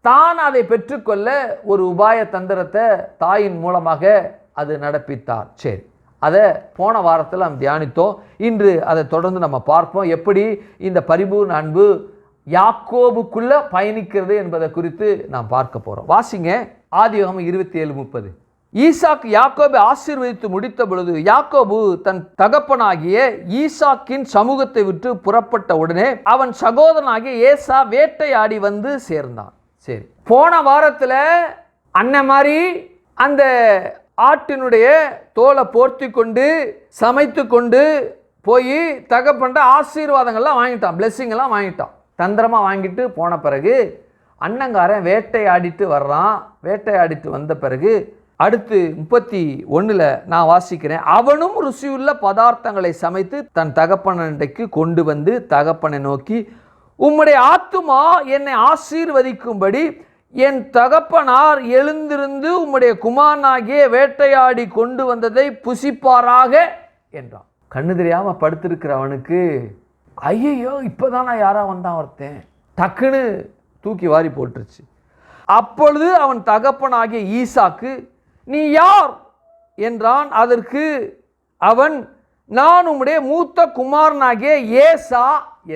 தான் அதை பெற்றுக்கொள்ள ஒரு உபாய தந்திரத்தை தாயின் மூலமாக அது நடப்பித்தார். சரி, அதை போன வாரத்தில் நாம் தியானித்தோம். இன்று அதை தொடர்ந்து நம்ம பார்ப்போம், எப்படி இந்த பரிபூர்ண அன்பு யாக்கோபுக்குள்ள பயணிக்கிறது என்பதை குறித்து நாம் பார்க்க போகிறோம். வாசிங்க ஆதியாகமம் 27:30. ஈசாக்கு யாக்கோபை ஆசீர்வதித்து முடித்த பொழுது யாக்கோபு தன் தகப்பனாகிய ஈசாக்கின் சமூகத்தை விட்டு புறப்பட்ட உடனே அவன் சகோதரனாகிய ஏசா வேட்டையாடி வந்து சேர்ந்தான். சரி, போன வாரத்தில் அண்ணன் மாதிரி அந்த ஆட்டினுடைய தோலை போர்த்தி கொண்டு சமைத்து கொண்டு போய் தகப்பன்ற ஆசீர்வாதங்கள்லாம் வாங்கிட்டான், பிளெஸ்ஸிங் எல்லாம் வாங்கிட்டான். தந்திரமாக வாங்கிட்டு போன பிறகு அண்ணங்காரன் வேட்டையாடிட்டு வர்றான். வேட்டையாடிட்டு வந்த பிறகு அடுத்து 31 நான் வாசிக்கிறேன். அவனும் ருசியுள்ள பதார்த்தங்களை சமைத்து தன் தகப்பனண்டைக்கு கொண்டு வந்து தகப்பனை நோக்கி, உம்முடைய ஆத்துமா என்னை ஆசீர்வதிக்கும்படி என் தகப்பனார் எழுந்திருந்து உம்முடைய குமாரனாகிய வேட்டையாடி கொண்டு வந்ததை புசிப்பாராக என்றான். கண்ணு தெரியாம படுத்திருக்கிற அவனுக்கு ஐயோ இப்பதான் நான் யாரா வந்தான் ஒருத்தன், டக்குன்னு தூக்கி வாரி போட்டுருச்சு. அப்பொழுது அவன் தகப்பனாகிய ஈசாக்கு, நீ யார் என்றான். அதற்கு அவன், நான் உம்முடைய மூத்த குமாரனாகிய ஏசா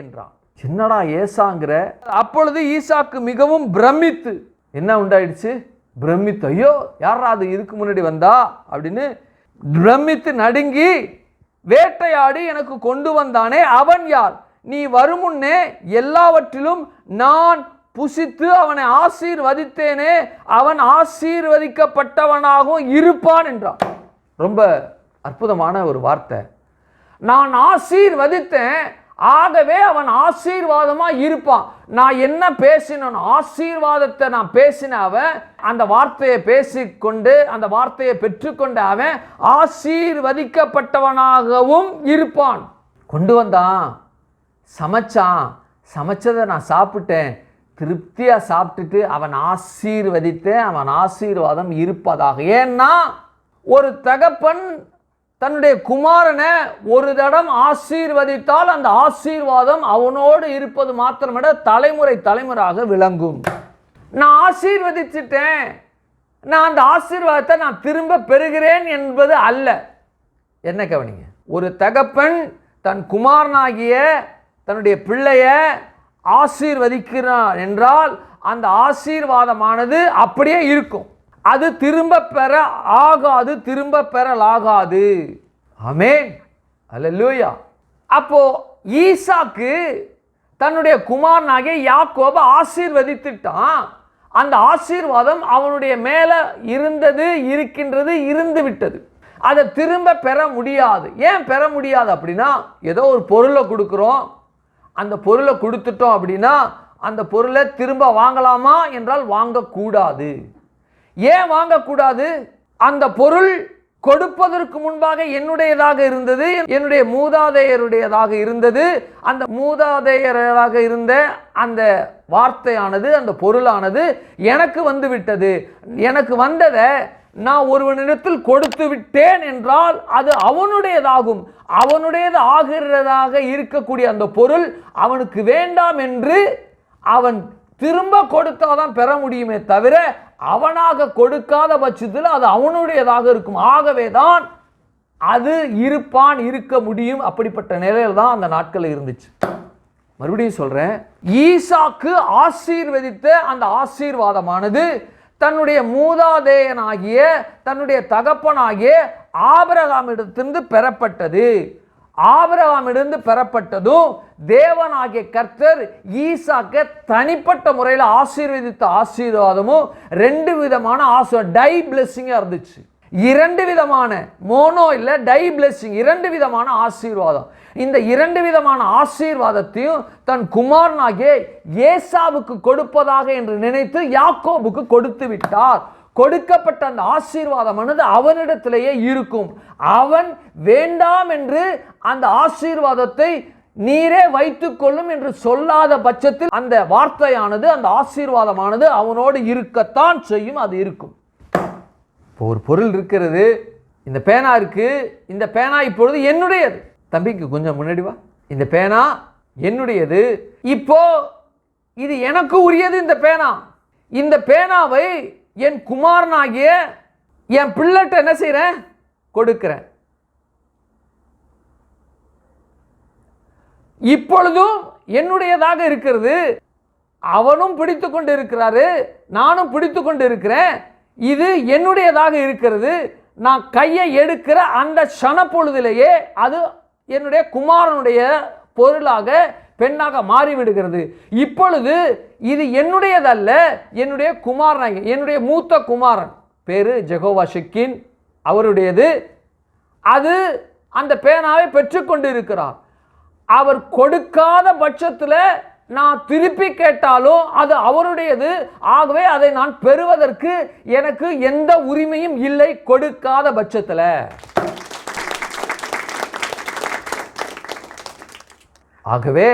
என்றான். என்னடா ஏசாங்கிற? அப்பொழுது ஈசாக்கு மிகவும் பிரமித்து, என்ன உண்டாயிடுச்சு? பிரமித்து, ஐயோ யாரா அது இதுக்கு முன்னாடி வந்தா அப்படின்னு பிரமித்து நடுங்கி, வேட்டையாடி எனக்கு கொண்டு வந்தானே அவன் யார்? நீ வருமுன்னே எல்லாவற்றிலும் நான் புசித்து அவனை ஆசீர்வதித்தேனே, அவன் ஆசீர்வதிக்கப்பட்டவனாகவும் இருப்பான் என்றான். ரொம்ப அற்புதமான ஒரு வார்த்தை. நான் ஆசீர்வதித்தேன், ஆகவே அவன் ஆசீர்வாதமா இருப்பான். நான் என்ன பேசினேன், ஆசீர்வாதத்தை நான் பேசின அவன், அந்த வார்த்தையை பேசிக்கொண்டு அந்த வார்த்தையை பெற்றுக்கொண்ட அவன் ஆசீர்வதிக்கப்பட்டவனாகவும் இருப்பான். கொண்டு வந்தான், சமைச்சான், சமைச்சதை நான் சாப்பிட்டேன், திருப்தியா சாப்பிட்டுட்டு அவன் ஆசீர்வதித்தேன், அவன் ஆசீர்வாதம் இருப்பதாக. ஏன்னா ஒரு தகப்பன் தன்னுடைய குமாரனை ஒரு தடம் ஆசீர்வதித்தால் அந்த ஆசீர்வாதம் அவனோடு இருப்பது மாத்திரமல்ல, தலைமுறை தலைமுறையாக விளங்கும். நான் ஆசீர்வதிச்சிட்டேன், நான் அந்த ஆசீர்வாதத்தை நான் திரும்ப பெறுகிறேன் என்பது அல்ல. என்ன கவனிங்க, ஒரு தகப்பன் தன் குமாரனாகிய தன்னுடைய பிள்ளைய ஆசீர்வதிக்கிறார் என்றால் அந்த ஆசீர்வாதமானது அப்படியே இருக்கும். அது திரும்ப பெற ஆகாது, திரும்ப பெறலாகாது. ஆமென், அல்லேலூயா. அப்போ ஈசாக்கு தன்னுடைய குமாரனாகிய யாக்கோபை ஆசீர்வதித்துட்டான். அந்த ஆசீர்வாதம் அவனுடைய மேல இருந்தது, இருக்கின்றது, இருந்து விட்டது. அதை திரும்ப பெற முடியாது. ஏன் பெற முடியாது அப்படின்னா, ஏதோ ஒரு பொருளை கொடுக்குறோம், அந்த பொருளை கொடுத்துட்டோம் அப்படின்னா அந்த பொருளை திரும்ப வாங்கலாமா என்றால் வாங்கக்கூடாது. ஏன் வாங்கக்கூடாது? அந்த பொருள் கொடுப்பதற்கு முன்பாக என்னுடையதாக இருந்தது, என்னுடைய மூதாதையருடையதாக இருந்தது. அந்த மூதாதையராக இருந்த அந்த வார்த்தையானது, அந்த பொருளானது எனக்கு வந்து விட்டது. எனக்கு வந்ததை நான் ஒருவனிடத்தில் கொடுத்து விட்டேன் என்றால் அது அவனுடையதாகும். அவனுடையது ஆகிறதாக இருக்கக்கூடிய அந்த பொருள் அவனுக்கு வேண்டாம் என்று அவன் திரும்ப கொடுத்தாதான் பெற முடியுமே தவிர, அவனாக கொடுக்காத பட்சத்தில் அது அவனுடையதாக இருக்கும். ஆகவே தான் அது இருக்க முடியும். அப்படிப்பட்ட நிலையில் தான் அந்த நாட்கள் இருந்துச்சு. மறுபடியும் சொல்றேன், ஈசாக்கு ஆசீர்வதித்த அந்த ஆசீர்வாதமானது தன்னுடைய மூதாதையனாகிய தன்னுடைய தகப்பனாகிய ஆபிரகாமிடத்திலிருந்து பெறப்பட்டது. ஆபிரகாமிடமிருந்து பெறப்பட்டதும் தேவனாகிய கர்த்தர் ஈசாக்கை தனிப்பட்ட முறையில் ஆசீர்வதித்த ஆசீர்வாதமும் ரெண்டு விதமான டை பிளெஸிங்காக இருந்துச்சு. இரண்டு விதமான, மோனோ இல்லை, டை பிளெஸிங், இரண்டு விதமான ஆசீர்வாதம். இந்த இரண்டு விதமான ஆசீர்வாதத்தையும் தன் குமாரனாகிய ஏசாவுக்கு கொடுப்பதாக என்று நினைத்து யாக்கோபுக்கு கொடுத்து விட்டார். கொடுக்கப்பட்ட அந்த ஆசீர்வாதமானது அவனிடத்திலேயே இருக்கும். அவன் வேண்டாம் என்று அந்த ஆசீர்வாதத்தை நீரே வைத்துக் கொள்ளும் என்று சொல்லாத பட்சத்தில் அந்த வார்த்தையானது, அந்த ஆசீர்வாதமானது அவனோடு இருக்கத்தான் செய்யும். அது இருக்கும். இப்போ ஒரு பொருள் இருக்கிறது, இந்த பேனா இருக்கு, இந்த பேனா இப்பொழுது என்னுடையது. தம்பிக்கு கொஞ்சம் முன்னாடி வா. இந்த பேனா என்னுடையது, இப்போ இது எனக்கு உரியது. இந்த பேனா, இந்த பேனாவை என் குமாரனாகிய என் பிள்ளைட்ட என்ன செய்றேன்? கொடுக்கிறேன். இப்பொழுதும் என்னுடையதாக இருக்கிறது. அவனும் பிடித்து கொண்டு இருக்கிறாரு, நானும் பிடித்து கொண்டு இருக்கிறேன். இது என்னுடையதாக இருக்கிறது. நான் கையை எடுக்கிற அந்த சன பொழுதிலேயே அது என்னுடைய குமாரனுடைய பொருளாக, பெண்ணாக மாறிவிடுகிறது. இப்பொழுது இது என்னுடையதல்ல, என்னுடைய குமாரன், என்னுடைய மூத்த குமாரன், பேரு ஜெகோவா ஷெக்கின், அவருடையது. அது அந்த பேனாவை பெற்றுக்கொண்டு இருக்கிறார். அவர் கொடுக்காத பட்சத்தில் நான் திருப்பி கேட்டாலும் அது அவருடையது. ஆகவே அதை நான் பெறுவதற்கு எனக்கு எந்த உரிமையும் இல்லை, கொடுக்காத பட்சத்தில். ஆகவே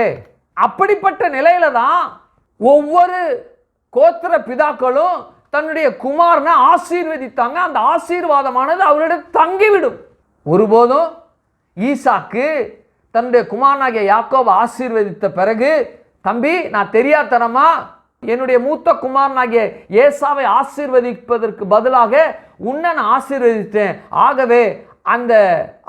அப்படிப்பட்ட நிலையில தான் ஒவ்வொரு கோத்திர பிதாக்களும் தன்னுடைய குமாரனை ஆசீர்வதித்தாங்க. அந்த ஆசீர்வாதமானது அவரிடம் தங்கிவிடும். ஒருபோதும் ஈசாக்கு தன்னுடைய குமாரனாகிய யாக்கோபை ஆசீர்வதித்த பிறகு, தம்பி நான் தெரியாதனமா என்னுடைய மூத்த குமாரனாகிய ஏசாவை ஆசீர்வதிப்பதற்கு பதிலாக உன்னை நான் ஆசீர்வதித்தேன், ஆகவே அந்த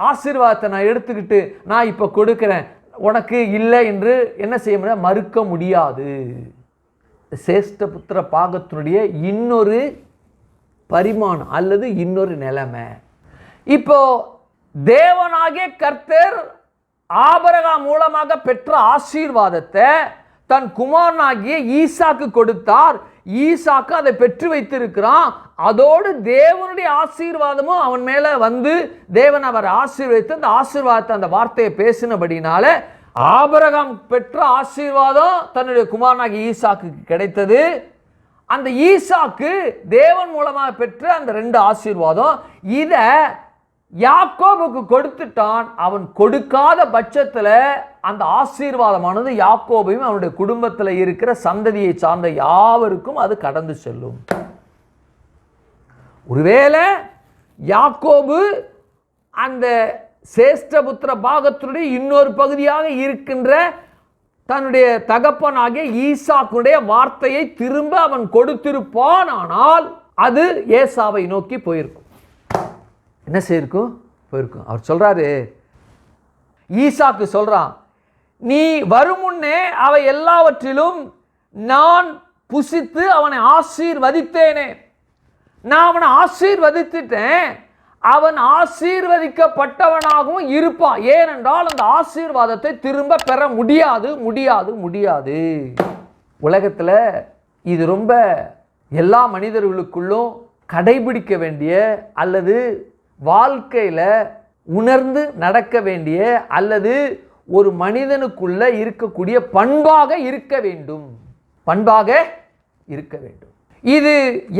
ஆசீர்வாதத்தை நான் எடுத்துக்கிட்டு நான் இப்போ கொடுக்கிறேன், உனக்கு இல்லை என்று என்ன செய்ய முடியாது? மறுக்க முடியாது. சேஷ்ட புத்திர பாகத்தினுடைய இன்னொரு பரிமாணம் அல்லது இன்னொரு நிலைமை. இப்போ தேவனாகிய கர்த்தர் ஆபிரகாம் மூலமாக பெற்ற ஆசீர்வாதத்தை தன் குமாரனாகிய ஈசாக்கு கொடுத்தார். ஈசாக்கு அதை பெற்று வைத்திருக்கிறான். அதோடு தேவனுடைய ஆசீர்வாதமும் அவன் மேல வந்து தேவன் அவர் ஆசீர்வதித்து அந்த ஆசீர்வாதத்தை, அந்த வார்த்தையை பேசினபடினால ஆபிரகாம் பெற்ற ஆசீர்வாதம் தன்னுடைய குமாரனாகிய ஈசாக்கு கிடைத்தது. அந்த ஈசாக்கு தேவன் மூலமாக பெற்ற அந்த ரெண்டு ஆசீர்வாதம் இதை யாக்கோபுக்கு கொடுத்துட்டான். அவன் கொடுக்காத பட்சத்தில் அந்த ஆசீர்வாதமானது யாக்கோபையும் அவனுடைய குடும்பத்தில் இருக்கிற சந்ததியை சார்ந்த யாவருக்கும் அது கடந்து செல்லும். ஒருவேளை யாக்கோபு அந்த சேஷ்டபுத்திர பாகத்தினுடைய இன்னொரு பகுதியாக இருக்கின்ற தன்னுடைய தகப்பனாகிய ஈசாக்குடைய வார்த்தையை திரும்ப அவன் கொடுத்திருப்பான், ஆனால் அது ஏசாவை நோக்கி போயிருக்கும். என்ன செய்யிருக்கும்? போயிருக்கும். அவர் சொல்றாரு, ஈசாக்கு சொல்றான், நீ வரும் முன்னே அவை எல்லாவற்றிலும் நான் புசித்து அவனை ஆசீர்வதித்தேனே. நான் அவனை ஆசீர்வதித்துட்டேன், அவன் ஆசீர்வதிக்கப்பட்டவனாகவும் இருப்பான். ஏனென்றால் அந்த ஆசீர்வாதத்தை திரும்ப பெற முடியாது முடியாது முடியாது. உலகத்தில் இது ரொம்ப எல்லா மனிதர்களுக்குள்ளும் கடைபிடிக்க வேண்டிய அல்லது வாழ்க்கையில் உணர்ந்து நடக்க வேண்டிய அல்லது ஒரு மனிதனுக்குள்ள இருக்கக்கூடிய பண்பாக இருக்க வேண்டும். பண்பாக இருக்க வேண்டும். இது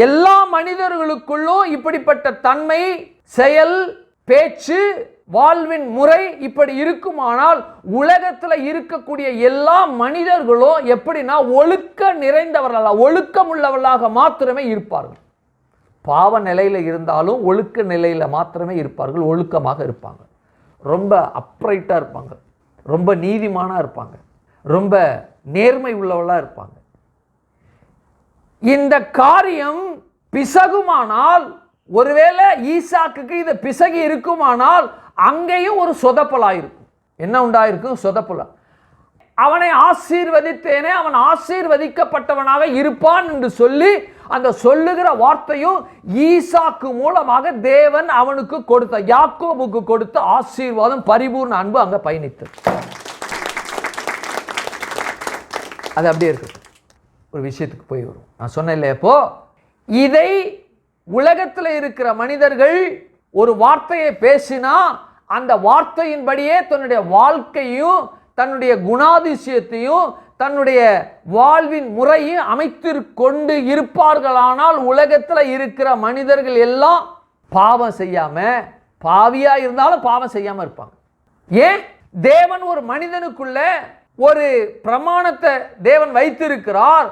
எல்லா மனிதர்களுக்குள்ளும் இப்படிப்பட்ட தன்மை, செயல், பேச்சு, வாழ்வின் முறை இப்படி இருக்குமானால் உலகத்தில் இருக்கக்கூடிய எல்லா மனிதர்களும் எப்படின்னா ஒழுக்க நிறைந்தவர்களாக, ஒழுக்கம் உள்ளவர்களாக மாத்திரமே இருப்பார்கள். பாவ நிலையில் இருந்தாலும் ஒழுக்க நிலையில் மாத்திரமே இருப்பார்கள், ஒழுக்கமாக இருப்பாங்க, ரொம்ப அப்ரைட்டாக இருப்பாங்க, ரொம்ப நீதிமானாக இருப்பாங்க, ரொம்ப நேர்மை உள்ளவர்களாக இருப்பாங்க. இந்த காரியம் பிசகுமானால், ஒருவேளை ஈசாக்குக்கு இது பிசகி இருக்குமானால் அங்கேயும் ஒரு சொதப்பலாயிருக்கும். என்ன உண்டாயிருக்கும்? சொதப்பலா. அவனை ஆசீர்வதித்தேனே, அவன் ஆசீர்வதிக்கப்பட்டவனாக இருப்பான் என்று சொல்லி அந்த சொல்லுகிற வார்த்தையும் ஈசாக்கு மூலமாக தேவன் அவனுக்கு கொடுத்த, யாக்கோபுக்கு கொடுத்த ஆசீர்வாதம், பரிபூர்ண அன்பு அங்க பயணித்தது. அது அப்படியே இருக்கு. ஒரு விஷயத்துக்கு போய் வரும். நான் சொன்னேன் இல்லையா, இப்போ இதை உலகத்தில் இருக்கிற மனிதர்கள் ஒரு வார்த்தையை பேசினா அந்த வார்த்தையின்படியே தன்னுடைய வாழ்க்கையும் தன்னுடைய குணாதிசயத்தையும் தன்னுடைய வாழ்வின் முறையும் அமைத்து கொண்டு இருப்பார்களானால் உலகத்தில் இருக்கிற மனிதர்கள் எல்லாம் பாவம் செய்யாம, பாவியா இருந்தாலும் பாவம் செய்யாம இருப்பாங்க. ஏன்? தேவன் ஒரு மனிதனுக்குள்ள ஒரு பிரமாணத்தை தேவன் வைத்திருக்கிறார்.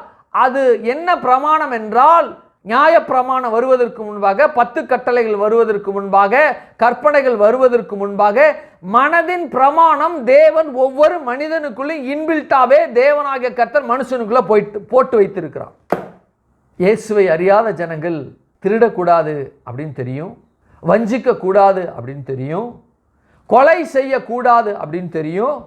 அது என்ன பிரமாணம் என்றால், நியாய பிரமாணம் வருவதற்கு முன்பாக, 10 கட்டளைகள் வருவதற்கு முன்பாக, கற்பனைகள் வருவதற்கு முன்பாக மனதின் பிரமாணம் தேவன் ஒவ்வொரு மனிதனுக்குள்ளே இன்பில்ட்டாவே தேவனாகிய கர்த்தர் மனுஷனுக்குள்ள போட்டு வைத்திருக்கிறார். இயேசுவை அறியாத ஜனங்கள் திருடக்கூடாது அப்படின்னு தெரியும், வஞ்சிக்க கூடாது அப்படின்னு தெரியும், கொலை செய்யக்கூடாது அப்படின்னு தெரியும்,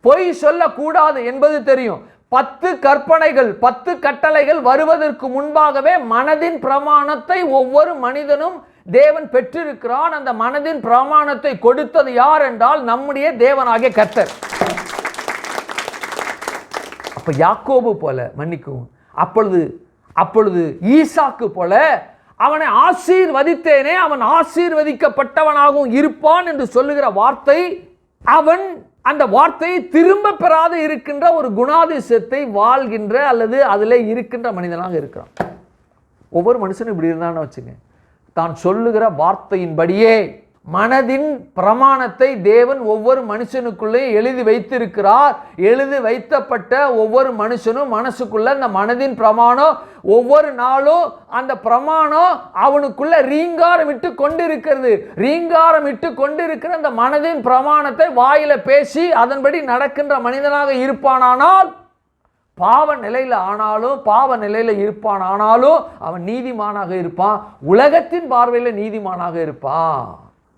பொய் சொல்லக்கூடாது என்பது தெரியும். 10 கற்பனைகள், 10 கட்டளைகள் வருவதற்கு முன்பாகவே மனதின் பிரமாணத்தை ஒவ்வொரு மனிதனும் தேவன் பெற்றிருக்கிறான். அந்த மனதின் பிரமாணத்தை கொடுத்தது யார் என்றால் நம்முடைய தேவனாகிய கர்த்தர். அப்ப யாக்கோபு போல, மன்னிக்கும், அப்பொழுது ஈசாக்கு போல அவனை ஆசீர்வதித்தேனே, அவன் ஆசீர்வதிக்கப்பட்டவனாகவும் இருப்பான் என்று சொல்லுகிற வார்த்தை, அவன் அந்த வார்த்தையை திரும்ப பெறாது இருக்கின்ற ஒரு குணாதிசயத்தை வாழ்கின்ற அல்லது அதில் இருக்கின்ற மனிதனாக இருக்கிறான். ஒவ்வொரு மனுஷனும் இப்படி இருந்தான்னு வச்சுங்க, தான் சொல்லுகிற வார்த்தையின்படியே மனதின் பிரமாணத்தை தேவன் ஒவ்வொரு மனுஷனுக்குள்ளே எழுதி வைத்திருக்கிறார். எழுதி வைத்தப்பட்ட ஒவ்வொரு மனுஷனும் மனசுக்குள்ள அந்த மனதின் பிரமாணம் ஒவ்வொரு நாளும் அந்த பிரமாணம் அவனுக்குள்ள ரீங்காரம் இட்டு கொண்டிருக்கிறது. ரீங்காரம் இட்டு கொண்டிருக்கிற அந்த மனதின் பிரமாணத்தை வாயில பேசி அதன்படி நடக்கின்ற மனிதனாக இருப்பானானால், பாவ நிலையில் ஆனாலும், பாவ நிலையில் இருப்பானாலும் அவன் நீதிமானாக இருப்பான், உலகத்தின் பார்வையில் நீதிமானாக இருப்பான்.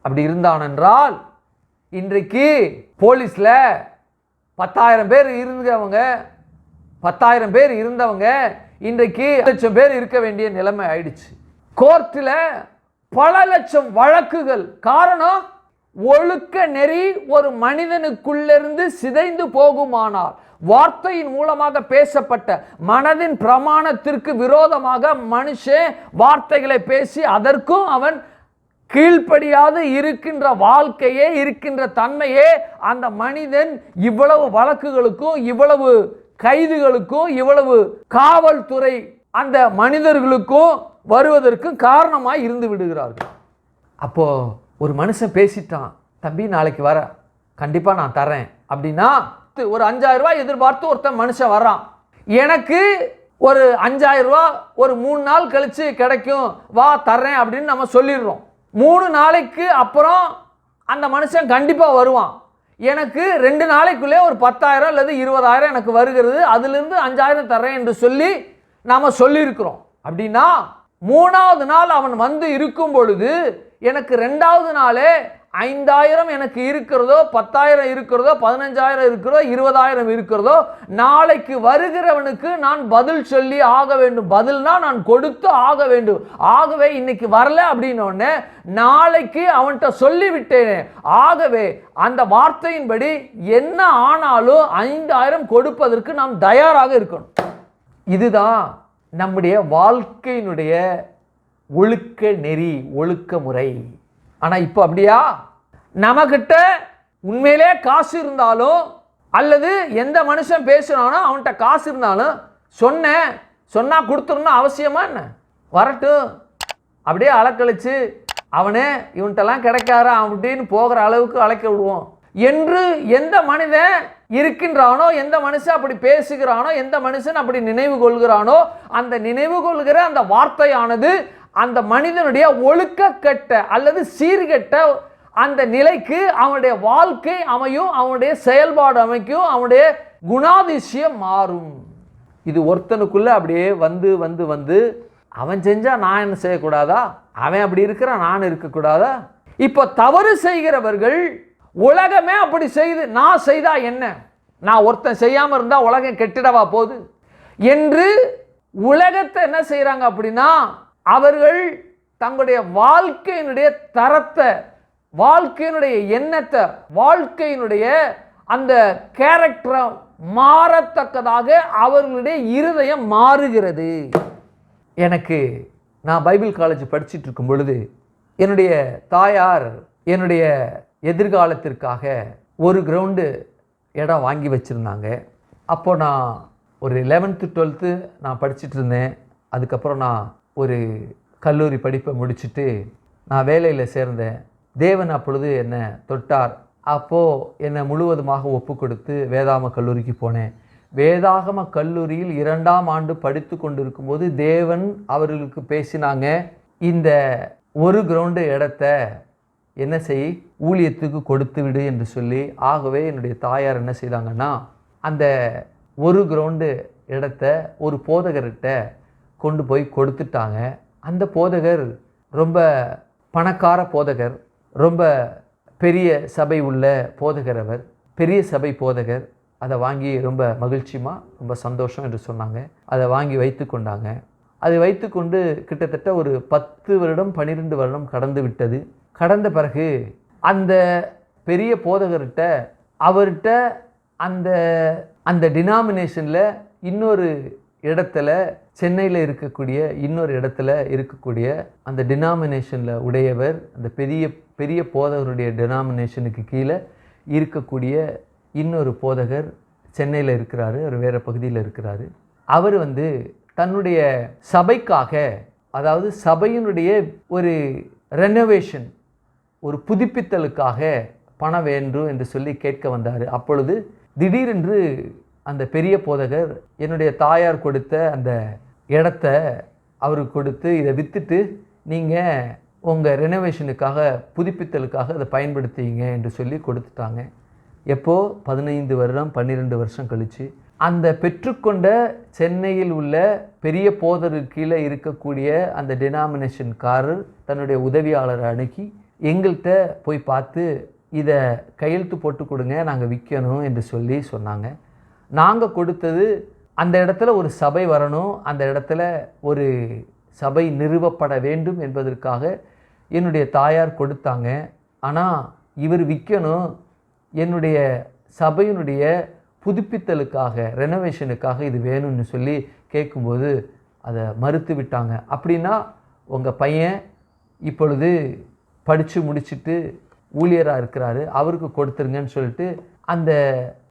அப்படி இருந்தான் என்றால், இன்றைக்கு போலீஸ்ல 10,000 பேர் இருந்தவங்க, 10,000 பேர் இருந்தவங்க இன்றைக்கு 1,00,000 பேர் இருக்க வேண்டிய நிலைமை ஆயிடுச்சு. கோர்ட்டில் பல லட்சம் வழக்குகள். காரணம், ஒழுக்க நெறி ஒரு மனிதனுக்குள்ளிருந்து சிதைந்து போகுமானால், வார்த்தையின் மூலமாக பேசப்பட்ட மனதின் பிரமாணத்திற்கு விரோதமாக மனுஷன் வார்த்தைகளை பேசி அதற்கும் அவன் கீழ்ப்படியாது இருக்கின்ற வாழ்க்கையே, இருக்கின்ற தன்மையே, அந்த மனிதன் இவ்வளவு வழக்குகளுக்கும் இவ்வளவு கைதுகளுக்கும் இவ்வளவு காவல்துறை அந்த மனிதர்களுக்கும் வருவதற்கும் காரணமாய் இருந்து விடுகிறார்கள். அப்போ ஒரு மனுஷன் பேசிட்டான், தம்பி நாளைக்கு வர கண்டிப்பா நான் தரேன் அப்படின்னா, ஒரு 5,000 ரூபாய் எதிர்பார்த்து ஒருத்தன் மனுஷன் வர்றான், எனக்கு ஒரு 5,000 ரூபாய் ஒரு 3 நாள் கழிச்சு கிடைக்கும், வா தர்றேன் அப்படின்னு நம்ம சொல்லிடுறோம். 3 நாளைக்கு அப்புறம் அந்த மனுஷன் கண்டிப்பா வருவான். எனக்கு 2 நாளைக்குள்ளே ஒரு 10,000 அல்லது 20,000 எனக்கு வருகிறது, அதிலிருந்து 5,000 தர்றேன் என்று சொல்லி நாம சொல்லியிருக்கிறோம். அப்படின்னா 3வது நாள் அவன் வந்து இருக்கும் பொழுது எனக்கு 2வது நாளே 5,000 எனக்கு இருக்கிறதோ, 10,000 இருக்கிறதோ, 15,000 இருக்கிறதோ, 20,000 இருக்கிறதோ, நாளைக்கு வருகிறவனுக்கு நான் பதில் சொல்லி ஆக வேண்டும். பதில்னா நான் கொடுத்து ஆக வேண்டும். ஆகவே இன்னைக்கு வரல அப்படின்னோடனே நாளைக்கு அவன்கிட்ட சொல்லிவிட்டேனே, ஆகவே அந்த வார்த்தையின்படி என்ன ஆனாலும் 5,000 கொடுப்பதற்கு நாம் தயாராக இருக்கணும். இதுதான் நம்முடைய வாழ்க்கையினுடைய ஒழுக்க நெறி, ஒழுக்க முறை. ஆனால் இப்போ அப்படியா? நம்மக்கிட்ட உண்மையிலே காசு இருந்தாலும், அல்லது எந்த மனுஷன் பேசுனானோ அவன்கிட்ட காசு இருந்தாலும் சொன்னால் கொடுத்துடணும் அவசியமா என்ன? வரட்டும் அப்படியே அலக்கழிச்சு அவனே இவன்கிட்டலாம் கிடைக்காரா அப்படின்னு போகிற அளவுக்கு அழைக்க விடுவோம் என்று எந்த மனிதன் இருக்கின்றானோ, எந்த மனுஷன் அப்படி பேசுகிறானோ, எந்த மனுஷன் அப்படி நினைவு கொள்கிறானோ, அந்த நினைவு கொள்கிற அந்த வார்த்தையானது அந்த மனிதனுடைய ஒழுக்கக்கெட்ட அல்லது சீர்கெட்ட அந்த நிலைக்கு அவனுடைய வாழ்க்கை அமையும், அவனுடைய செயல்பாடு அமைக்கும், அவனுடைய குணாதிசயம் மாறும். இது ஒருத்தனுக்குள்ள அப்படியே வந்து வந்து வந்து அவன் செஞ்சா நான் என்ன செய்யக்கூடாதா, அவன் அப்படி இருக்கிறான் நான் இருக்கக்கூடாதா? இப்போ தவறு செய்கிறவர்கள் உலகமே அப்படி செய்து நான் செய்தா என்ன, நான் ஒருத்தன் செய்யாமல் இருந்தால் உலகம் கெட்டிடவா போகுது என்று உலகத்தை என்ன செய்கிறாங்க அப்படின்னா, அவர்கள் தங்களுடைய வாழ்க்கையினுடைய தரத்தை, வாழ்க்கையினுடைய எண்ணத்தை, வாழ்க்கையினுடைய அந்த கேரக்டரை மாறத்தக்கதாக அவர்களுடைய இருதயம் மாறுகிறது. எனக்கு நான் பைபிள் காலேஜ் படிச்சுட்டு இருக்கும் பொழுது என்னுடைய தாயார் என்னுடைய எதிர்காலத்திற்காக ஒரு கிரவுண்டு இடம் வாங்கி வச்சுருந்தாங்க. அப்போது நான் ஒரு 11th 12th நான் படிச்சுட்டு இருந்தேன். அதுக்கப்புறம் நான் ஒரு கல்லூரி படிப்பை முடிச்சுட்டு நான் வேலையில் சேர்ந்தேன். தேவன் அப்பொழுது என்னை தொட்டார். அப்போது என்னை முழுவதுமாக ஒப்பு கொடுத்து வேதாகம கல்லூரிக்கு போனேன். வேதாகம கல்லூரியில் 2ஆம் ஆண்டு படித்து கொண்டிருக்கும்போது தேவன் அவர்களுக்கு பேசினாங்க, இந்த ஒரு கிரவுண்டு இடத்த என்ன செய், ஊழியத்துக்கு கொடுத்து விடு என்று சொல்லி. ஆகவே என்னுடைய தாயார் என்ன செய்தாங்கன்னா, அந்த ஒரு கிரவுண்டு இடத்த ஒரு போதகர்கிட்ட கொண்டு போய் கொடுத்துட்டாங்க. அந்த போதகர் ரொம்ப பணக்கார போதகர், ரொம்ப பெரிய சபை உள்ள போதகர், அவர் பெரிய சபை போதகர். அதை வாங்கி ரொம்ப மகிழ்ச்சிமா ரொம்ப சந்தோஷம் என்று சொன்னாங்க. அதை வாங்கி வைத்து கொண்டாங்க. அதை வைத்து கொண்டு கிட்டத்தட்ட ஒரு 10 வருடம் 12 வருடம் கடந்து விட்டது. கடந்த பிறகு அந்த பெரிய போதகர்கிட்ட அவர்கிட்ட அந்த அந்த டினாமினேஷனில் இன்னொரு இடத்துல, சென்னையில் இருக்கக்கூடிய இன்னொரு இடத்துல இருக்கக்கூடிய அந்த டினாமினேஷனில் உடையவர், அந்த பெரிய போதகருடைய டினாமினேஷனுக்கு கீழே இருக்கக்கூடிய இன்னொரு போதகர் சென்னையில் இருக்கிறாரு, அவர் வேறு பகுதியில் இருக்கிறாரு. அவர் தன்னுடைய சபைக்காக, அதாவது சபையினுடைய ஒரு ரெனோவேஷன், ஒரு புதுப்பித்தலுக்காக பணம் வேண்டும் என்று சொல்லி கேட்க வந்தார். அப்பொழுது திடீரென்று அந்த பெரிய போதகர் என்னுடைய தாயார் கொடுத்த அந்த இடத்த அவருக்கு கொடுத்து, இதை விற்றுட்டு நீங்கள் உங்கள் ரெனோவேஷனுக்காக, புதுப்பித்தலுக்காக அதை பயன்படுத்திங்க என்று சொல்லி கொடுத்துட்டாங்க. எப்போது 15 வருடம் 12 வருஷம் கழித்து அந்த பெற்றுக்கொண்ட சென்னையில் உள்ள பெரிய போதருக்கு கீழே இருக்கக்கூடிய அந்த டினாமினேஷன்காரர் தன்னுடைய உதவியாளரை அணுகி எங்கள்கிட்ட போய் பார்த்து இதை கையெழுத்து போட்டு கொடுங்க, நாங்கள் விற்கணும் என்று சொல்லி சொன்னாங்க. நாங்கள் கொடுத்தது அந்த இடத்துல ஒரு சபை வரணும், அந்த இடத்துல ஒரு சபை நிறுவப்பட வேண்டும் என்பதற்காக என்னுடைய தாயார் கொடுத்தாங்க. ஆனால் இவர் விற்கணும், என்னுடைய சபையினுடைய புதுப்பித்தலுக்காக, ரெனோவேஷனுக்காக இது வேணும்னு சொல்லி கேட்கும்போது அதை மறுத்து விட்டாங்க. அப்படின்னா உங்கள் பையன் இப்பொழுது படித்து முடிச்சுட்டு ஊழியராக இருக்கிறாரு, அவருக்கு கொடுத்துருங்கன்னு சொல்லிட்டு அந்த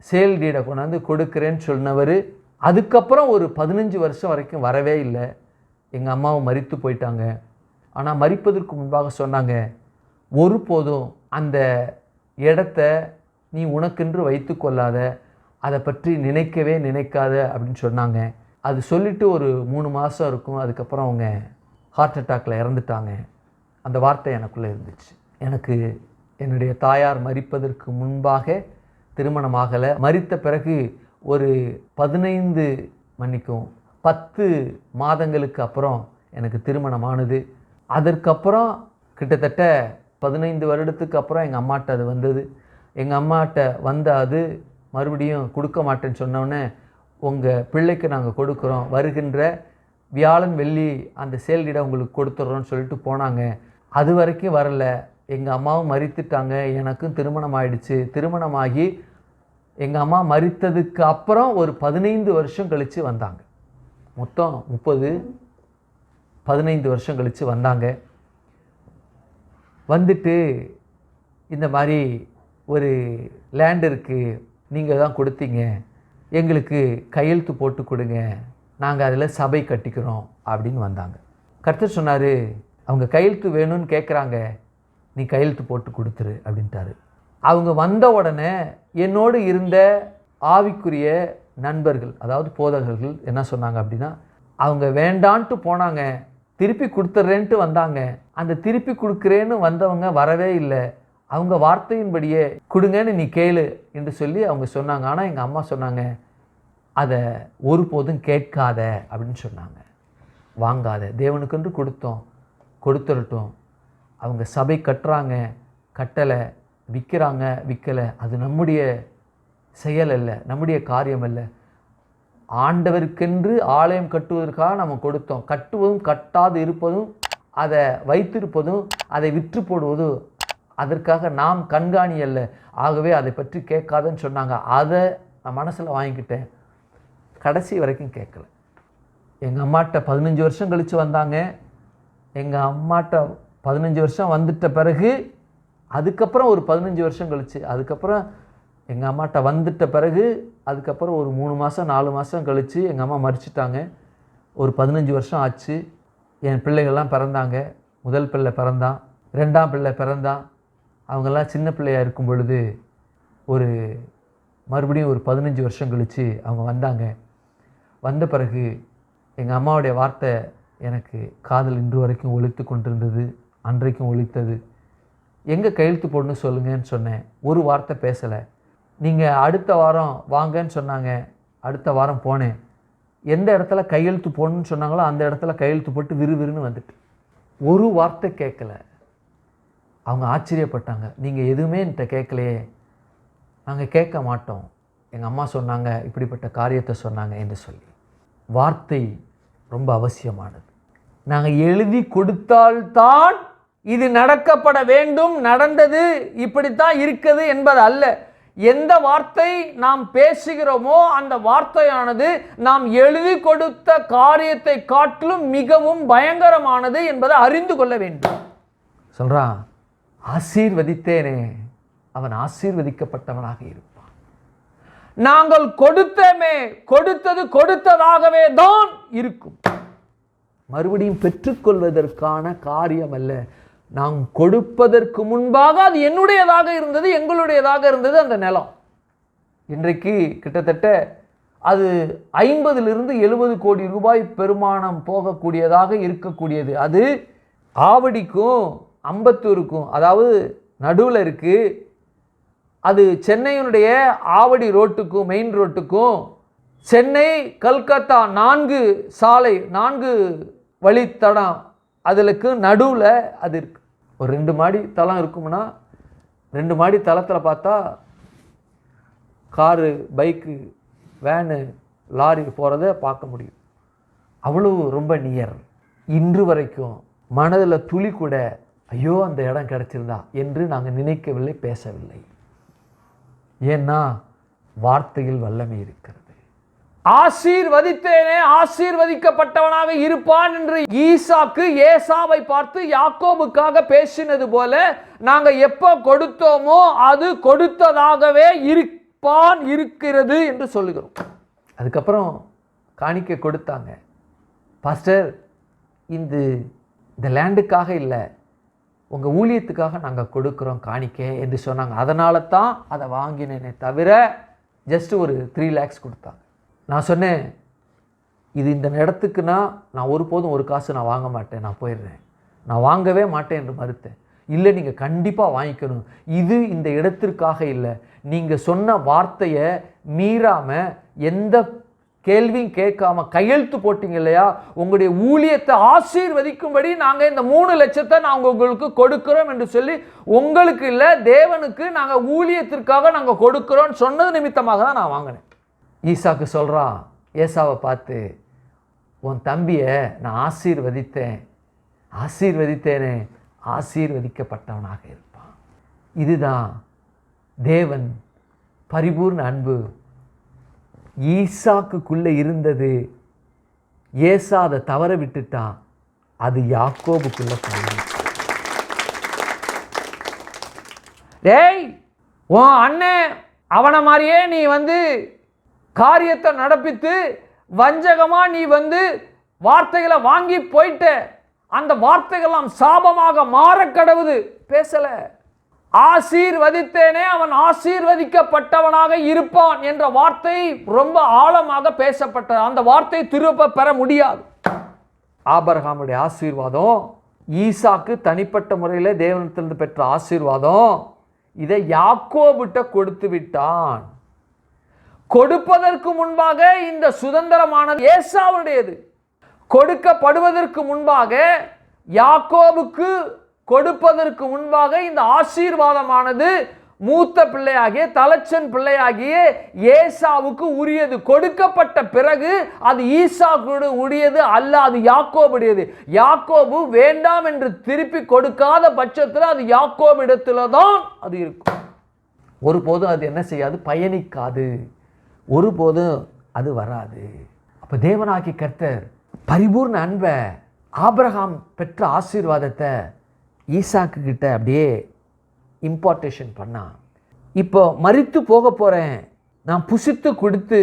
சேல் டீடை கொண்டாந்து கொடுக்குறேன்னு சொன்னவர் அதுக்கப்புறம் ஒரு 15 வருஷம் வரைக்கும் வரவே இல்லை. எங்கள் அம்மாவும் மரித்து போயிட்டாங்க. ஆனால் மரிப்பதற்கு முன்பாக சொன்னாங்க, ஒருபோதும் அந்த இடத்த நீ உனக்கென்று வைத்து கொள்ளாத, அதை பற்றி நினைக்கவே நினைக்காத அப்படின்னு சொன்னாங்க. அது சொல்லிவிட்டு ஒரு 3 மாதம் இருக்கும். அதுக்கப்புறம் அவங்க ஹார்ட் அட்டாக்கில் இறந்துட்டாங்க. அந்த வார்த்தை எனக்குள்ளே இருந்துச்சு. எனக்கு என்னுடைய தாயார் மரிப்பதற்கு முன்பாக திருமணமாகலை. மரித்த பிறகு ஒரு 10 மாதங்களுக்கு அப்புறம் எனக்கு திருமணமானது. அதற்கப்புறம் கிட்டத்தட்ட 15 வருடத்துக்கு அப்புறம் எங்கள் அம்மாட்ட அது வந்தது. எங்கள் அம்மாட்ட வந்த அது மறுபடியும் கொடுக்க மாட்டேன்னு சொன்னோடனே, உங்கள் பிள்ளைக்கு நாங்கள் கொடுக்குறோம், வருகின்ற வியாழன் வெள்ளி அந்த சேல்டிடை உங்களுக்கு கொடுத்துட்றோன்னு சொல்லிட்டு போனாங்க. அது வரைக்கும் வரல. எங்கள் அம்மாவும் மரித்துட்டாங்க, எனக்கும் திருமணம் ஆயிடுச்சு. திருமணமாகி எங்கள் அம்மா மரித்ததுக்கு அப்புறம் ஒரு 15 வருஷம் கழித்து வந்தாங்க. மொத்தம் 15 வருஷம் கழித்து வந்தாங்க. வந்துட்டு இந்த மாதிரி ஒரு லேண்ட் இருக்குது, நீங்கள் தான் கொடுத்தீங்க, எங்களுக்கு கையெழுத்து போட்டு கொடுங்க, நாங்கள் அதில் சபை கட்டிக்கிறோம் அப்படின்னு வந்தாங்க. கர்த்தர் சொன்னார், அவங்க கையெழுத்து வேணும்னு கேட்குறாங்க, நீ கையெழுத்து போட்டு கொடுத்துரு அப்படின்ட்டாரு. அவங்க வந்த உடனே என்னோடு இருந்த ஆவிக்குரிய நண்பர்கள், அதாவது போதகர்கள் என்ன சொன்னாங்க அப்படின்னா, அவங்க வேண்டான்ட்டு போனாங்க, திருப்பி கொடுத்துட்றேன்ட்டு வந்தாங்க. அந்த திருப்பி கொடுக்குறேன்னு வந்தவங்க வரவே இல்லை, அவங்க வார்த்தையின்படியே கொடுங்கன்னு நீ கேளு என்று சொல்லி அவங்க சொன்னாங்க. ஆனால் எங்கள் அம்மா சொன்னாங்க, அதை ஒருபோதும் கேட்காத அப்படின்னு சொன்னாங்க. வாங்காத, தேவனுக்கென்று கொடுத்தோம், கொடுத்துடட்டும். அவங்க சபை கட்டுறாங்க, கட்டலை, விற்கிறாங்க, விற்கலை, அது நம்முடைய செயல் அல்ல, நம்முடைய காரியம் அல்ல. ஆண்டவருக்கென்று ஆலயம் கட்டுவதற்காக நம்ம கொடுத்தோம். கட்டுவதும் கட்டாது இருப்பதும், அதை வைத்திருப்பதும், அதை விற்று போடுவதும் அதற்காக நாம் கண்காணி அல்ல. ஆகவே அதை பற்றி கேட்காதன்னு சொன்னாங்க. அதை நான் மனசில் வாங்கிக்கிட்டேன். கடைசி வரைக்கும் கேட்கல. எங்கள் அம்மாட்ட 15 வருஷம் கழித்து வந்தாங்க. எங்கள் அம்மாட்ட 15 வருஷம் வந்துட்ட பிறகு அதுக்கப்புறம் ஒரு 15 வருஷம் கழிச்சு, அதுக்கப்புறம் எங்கள் அம்மாட்ட வந்துட்ட பிறகு அதுக்கப்புறம் ஒரு 3 மாதம் 4 மாதம் கழித்து எங்கள் அம்மா மரிச்சிட்டாங்க. ஒரு 15 வருஷம் ஆச்சு. என் பிள்ளைகள்லாம் பிறந்தாங்க. முதல் பிள்ளை பிறந்தான், 2ஆம் பிள்ளை பிறந்தான். அவங்கெல்லாம் சின்ன பிள்ளையாக இருக்கும் பொழுது மறுபடியும் ஒரு 15 வருஷம் கழித்து அவங்க வந்தாங்க. வந்த பிறகு எங்கள் அம்மாவுடைய வார்த்தை எனக்கு காதில் இன்று வரைக்கும் ஒலித்து கொண்டிருந்தது, அன்றைக்கும் ஒலித்தது. எங்கே கையெழுத்து போடணும்னு சொல்லுங்கன்னு சொன்னேன். ஒரு வார்த்தை பேசலை. நீங்கள் அடுத்த வாரம் வாங்கன்னு சொன்னாங்க. அடுத்த வாரம் போனேன். எந்த இடத்துல கையெழுத்து போடணும்னு சொன்னாங்களோ அந்த இடத்துல கையெழுத்து போட்டு விறுவிறுன்னு வந்துட்டு ஒரு வார்த்தை கேட்கல. அவங்க ஆச்சரியப்பட்டாங்க, நீங்கள் எதுவுமே என்கிட்ட கேட்கலையே. நாங்கள் கேட்க மாட்டோம், எங்கள் அம்மா சொன்னாங்க, இப்படிப்பட்ட காரியத்தை சொன்னாங்க என்று சொல்லி. வார்த்தை ரொம்ப அவசியமானது. நாங்கள் எழுதி கொடுத்தால்தான் இது நடக்கப்பட வேண்டும், நடந்தது, இப்படித்தான் இருக்குது என்பது அல்ல. எந்த வார்த்தை நாம் பேசுகிறோமோ அந்த வார்த்தையானது நாம் எழுதி கொடுத்த காரியத்தை காட்டிலும் மிகவும் பயங்கரமானது என்பதை அறிந்து கொள்ள வேண்டும். சொல்றான், ஆசீர்வதித்தேனே, அவன் ஆசீர்வதிக்கப்பட்டவனாக இருப்பான். நாங்கள் கொடுத்தமே, கொடுத்தது கொடுத்ததாகவே தான் இருக்கும். மறுபடியும் பெற்றுக்கொள்வதற்கான காரியம் அல்ல. நாம் கொடுப்பதற்கு முன்பாக அது என்னுடையதாக இருந்தது, எங்களுடையதாக இருந்தது அந்த நிலம். இன்றைக்கு கிட்டத்தட்ட அது 50-70 கோடி ரூபாய் பெருமானம் போகக்கூடியதாக இருக்கக்கூடியது. அது ஆவடிக்கும் அம்பத்தூருக்கும், அதாவது நடுவில் இருக்குது. அது சென்னையினுடைய ஆவடி ரோட்டுக்கும் மெயின் ரோட்டுக்கும், சென்னை கல்கத்தா 4 சாலை 4 வழித்தடம் அதுக்கு நடுவில் அது இருக்குது. ஒரு 2 மாடி தளம் இருக்கும்னா 2 மாடி தளத்தில் பார்த்தா காரு, பைக்கு, வேனு, லாரி போகிறத பார்க்க முடியும். அவ்வளவு ரொம்ப நியர். இன்று வரைக்கும் மனதில் துளி கூட ஐயோ அந்த இடம் கிடச்சிருந்தா என்று நாங்கள் நினைக்கவில்லை, பேசவில்லை. ஏன்னா வார்த்தையில் வல்லமை இருக்கிறது. ஆசீர்வதித்தேனே, ஆசீர்வதிக்கப்பட்டவனாக இருப்பான் என்று ஈசாக்கு ஏசாவை பார்த்து யாக்கோபுக்காக பேசினது போல நாங்கள் எப்போ கொடுத்தோமோ அது கொடுத்ததாகவே இருப்பான், இருக்கிறது என்று சொல்லுகிறோம். அதுக்கப்புறம் காணிக்கை கொடுத்தாங்க. பாஸ்டர், இந்த லேண்டுக்காக இல்லை, உங்கள் ஊழியத்துக்காக நாங்கள் கொடுக்குறோம் காணிக்கை என்று சொன்னாங்க. அதனால தான் அதை வாங்கினேனே தவிர ஜஸ்ட் ஒரு 3 lakhs கொடுத்தாங்க. நான் சொன்னேன், இது இந்த இடத்துக்குன்னா நான் ஒருபோதும் ஒரு காசு நான் வாங்க மாட்டேன், நான் போயிடுறேன், நான் வாங்கவே மாட்டேன் என்று மறுத்தேன். இல்லை, நீங்கள் கண்டிப்பாக வாங்கிக்கணும், இது இந்த இடத்திற்காக இல்லை, நீங்கள் சொன்ன வார்த்தையை மீறாமல் எந்த கேள்வியும் கேட்காம கையெழுத்து போட்டீங்க இல்லையா, உங்களுடைய ஊழியத்தை ஆசீர்வதிக்கும்படி நாங்கள் இந்த 3 லட்சத்தை நாங்கள் உங்களுக்கு கொடுக்கிறோம் என்று சொல்லி, உங்களுக்கு இல்லை தேவனுக்கு நாங்கள் ஊழியத்திற்காக நாங்கள் கொடுக்கிறோம் சொன்னது நிமித்தமாக தான் நான் வாங்கினேன். ஈசாக்கு சொல்கிறான் ஏசாவை பார்த்து, உன் தம்பியை நான் ஆசீர்வதித்தேனே, ஆசீர்வதிக்கப்பட்டவனாக இருப்பான். இதுதான் தேவன் பரிபூர்ண அன்பு. ஈசாக்குக்குள்ளே இருந்தது, ஏசா அதை தவற விட்டுட்டான், அது யாக்கோபுக்குள்ள போயிடுச்சு. டேய், உன் அண்ணன் அவனை மாதிரியே நீ காரியத்தை நடப்பித்து வஞ்சகமா நீ வார்த்தைகளை வாங்கி போயிட்ட, அந்த வார்த்தைகள்லாம் சாபமாக மாற கடவுது பேசல. ஆசீர்வதித்தேனே அவன் ஆசீர்வதிக்கப்பட்டவனாக இருப்பான் என்ற வார்த்தை ரொம்ப ஆழமாக பேசப்பட்டது. அந்த வார்த்தை திரும்ப பெற முடியாது. ஆபிரகாமுடைய ஆசீர்வாதம், ஈசாக்கு தனிப்பட்ட முறையில் தேவனிடத்திலிருந்து பெற்ற ஆசீர்வாதம், இதை யாக்கோபிட்ட கொடுத்து விட்டான். கொடுப்பதற்கு முன்பாக இந்த சுதந்திரமானது ஏசாவுடையது. கொடுக்கப்படுவதற்கு முன்பாக, யாக்கோபுக்கு கொடுப்பதற்கு முன்பாக இந்த ஆசீர்வாதமானது மூத்த பிள்ளையாகிய தலைச்சன் பிள்ளையாகிய ஏசாவுக்கு உரியது. கொடுக்கப்பட்ட பிறகு அது ஈசாக்கு உரியது அல்ல, அது யாக்கோபுடையது. யாக்கோபு வேண்டாம் என்று திருப்பி கொடுக்காத பட்சத்தில் அது யாக்கோபிடத்துல தான் அது இருக்கும். ஒருபோதும் அது என்ன செய்யாது, பயணிக்காது, ஒருபோதும் அது வராது. அப்ப தேவனாகி கர்த்தர் பரிபூர்ண அன்பை, ஆபிரகாம் பெற்ற ஆசீர்வாதத்தை ஈசாக்கு கிட்ட அப்படியே இம்பார்ட்டேஷன் பண்ணான். இப்போ மரித்து போக போகிறேன், நான் புசித்து கொடுத்து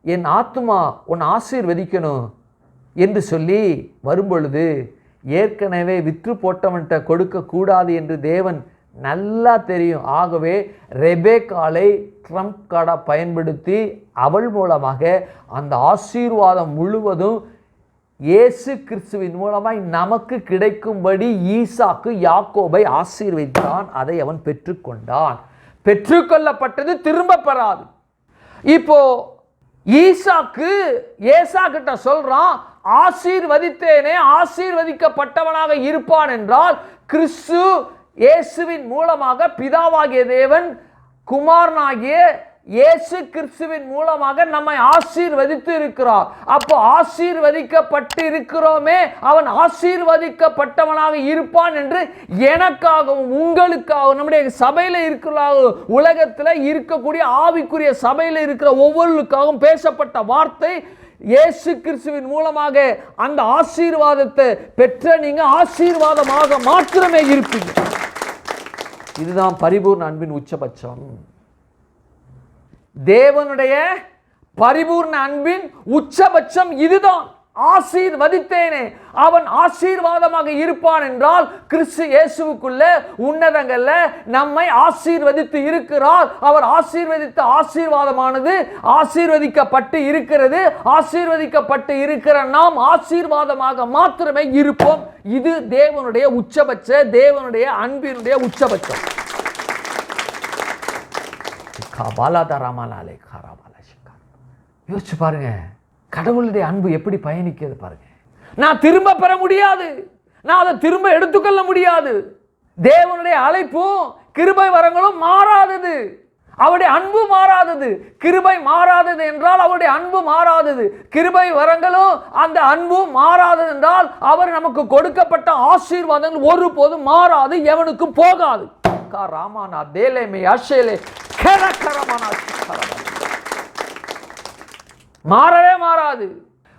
என் ஆத்துமா உன்னை ஆசீர்வதிக்கணும் என்று சொல்லி வரும்பொழுது, ஏற்கனவே விற்று போட்டவன்கிட்ட கொடுக்கக்கூடாது என்று தேவன் நல்லா தெரியும். ஆகவே ரெபேக்காளை ட்ரம்ப் கார்டை பயன்படுத்தி அவள் மூலமாக அந்த ஆசீர்வாதம் முழுவதும் இயேசு கிறிஸ்துவின் மூலமாய் நமக்கு கிடைக்கும்படி ஈசாக்கு யாக்கோபை ஆசீர்வதித்தான். அதை அவன் பெற்றுக்கொண்டான். பெற்றுக்கொள்ளப்பட்டது திரும்ப பெறாது. இப்போ ஈசாக்கு ஏசா கிட்ட சொல்றான், ஆசீர்வதித்தேனே ஆசீர்வதிக்கப்பட்டவனாக இருப்பான் என்றால், கிறிஸ்து இயேசுவின் மூலமாக பிதாவாகிய தேவன் குமாரனாகிய இயேசு கிறிஸ்துவின் மூலமாக நம்மை ஆசீர்வதித்து இருக்கிறார். அப்போ ஆசீர்வதிக்கப்பட்டு இருக்கிறோமே, அவன் ஆசீர்வதிக்கப்பட்டவனாக இருப்பான் என்று எனக்காகவும் உங்களுக்காகவும் நம்முடைய சபையில் இருக்கிற உலகத்தில் இருக்கக்கூடிய ஆவிக்குரிய சபையில் இருக்கிற ஒவ்வொருக்காகவும் பேசப்பட்ட வார்த்தை, இயேசு கிறிஸ்துவின் மூலமாக அந்த ஆசீர்வாதத்தை பெற்ற நீங்க ஆசீர்வாதமாக மாத்திரமே இருப்பீங்க. இதுதான் பரிபூர்ண அன்பின் உச்சபட்சம். தேவனுடைய பரிபூர்ண அன்பின் உச்சபட்சம் இதுதான். ஆசீர்வதித்தேனே அவன் ஆசீர்வாதமாக இருப்பான் என்றால், கிறிஸ்து இயேசுவுக்குள்ள உன்னதங்கள்ல நம்மை ஆசீர்வதித்து இருக்கிறார். அவர் ஆசீர்வதித்த ஆசீர்வாதமானது ஆசீர்வதிக்கப்பட்டு இருக்கிறது. ஆசீர்வதிக்கப்பட்டு இருக்கிற நாம் ஆசீர்வாதமாக மாத்திரமே இருப்போம். இது தேவனுடைய உச்சபட்ச, தேவனுடைய அன்பினுடைய உச்சபட்சம். யோசிச்சு பாருங்க, கடவுளுடைய அன்பு எப்படி பயணிக்கிறது பாருங்க. நான் திரும்ப பெற முடியாது, நான் அதை திரும்ப எடுத்துக்கொள்ள முடியாது. தேவனுடைய அழைப்பும் கிருபை வரங்களும் மாறாதது, அவருடைய அன்பு மாறாதது. கிருபை மாறாதது என்றால் அவருடைய அன்பு மாறாதது. கிருபை வரங்களும் அந்த அன்பு மாறாதது என்றால் அவர் நமக்கு கொடுக்கப்பட்ட ஆசீர்வாதங்கள் ஒருபோதும் மாறாது, எவனுக்கும் போகாது. ராமானா தேலேமே அஷேலே மாறவே மாறாது.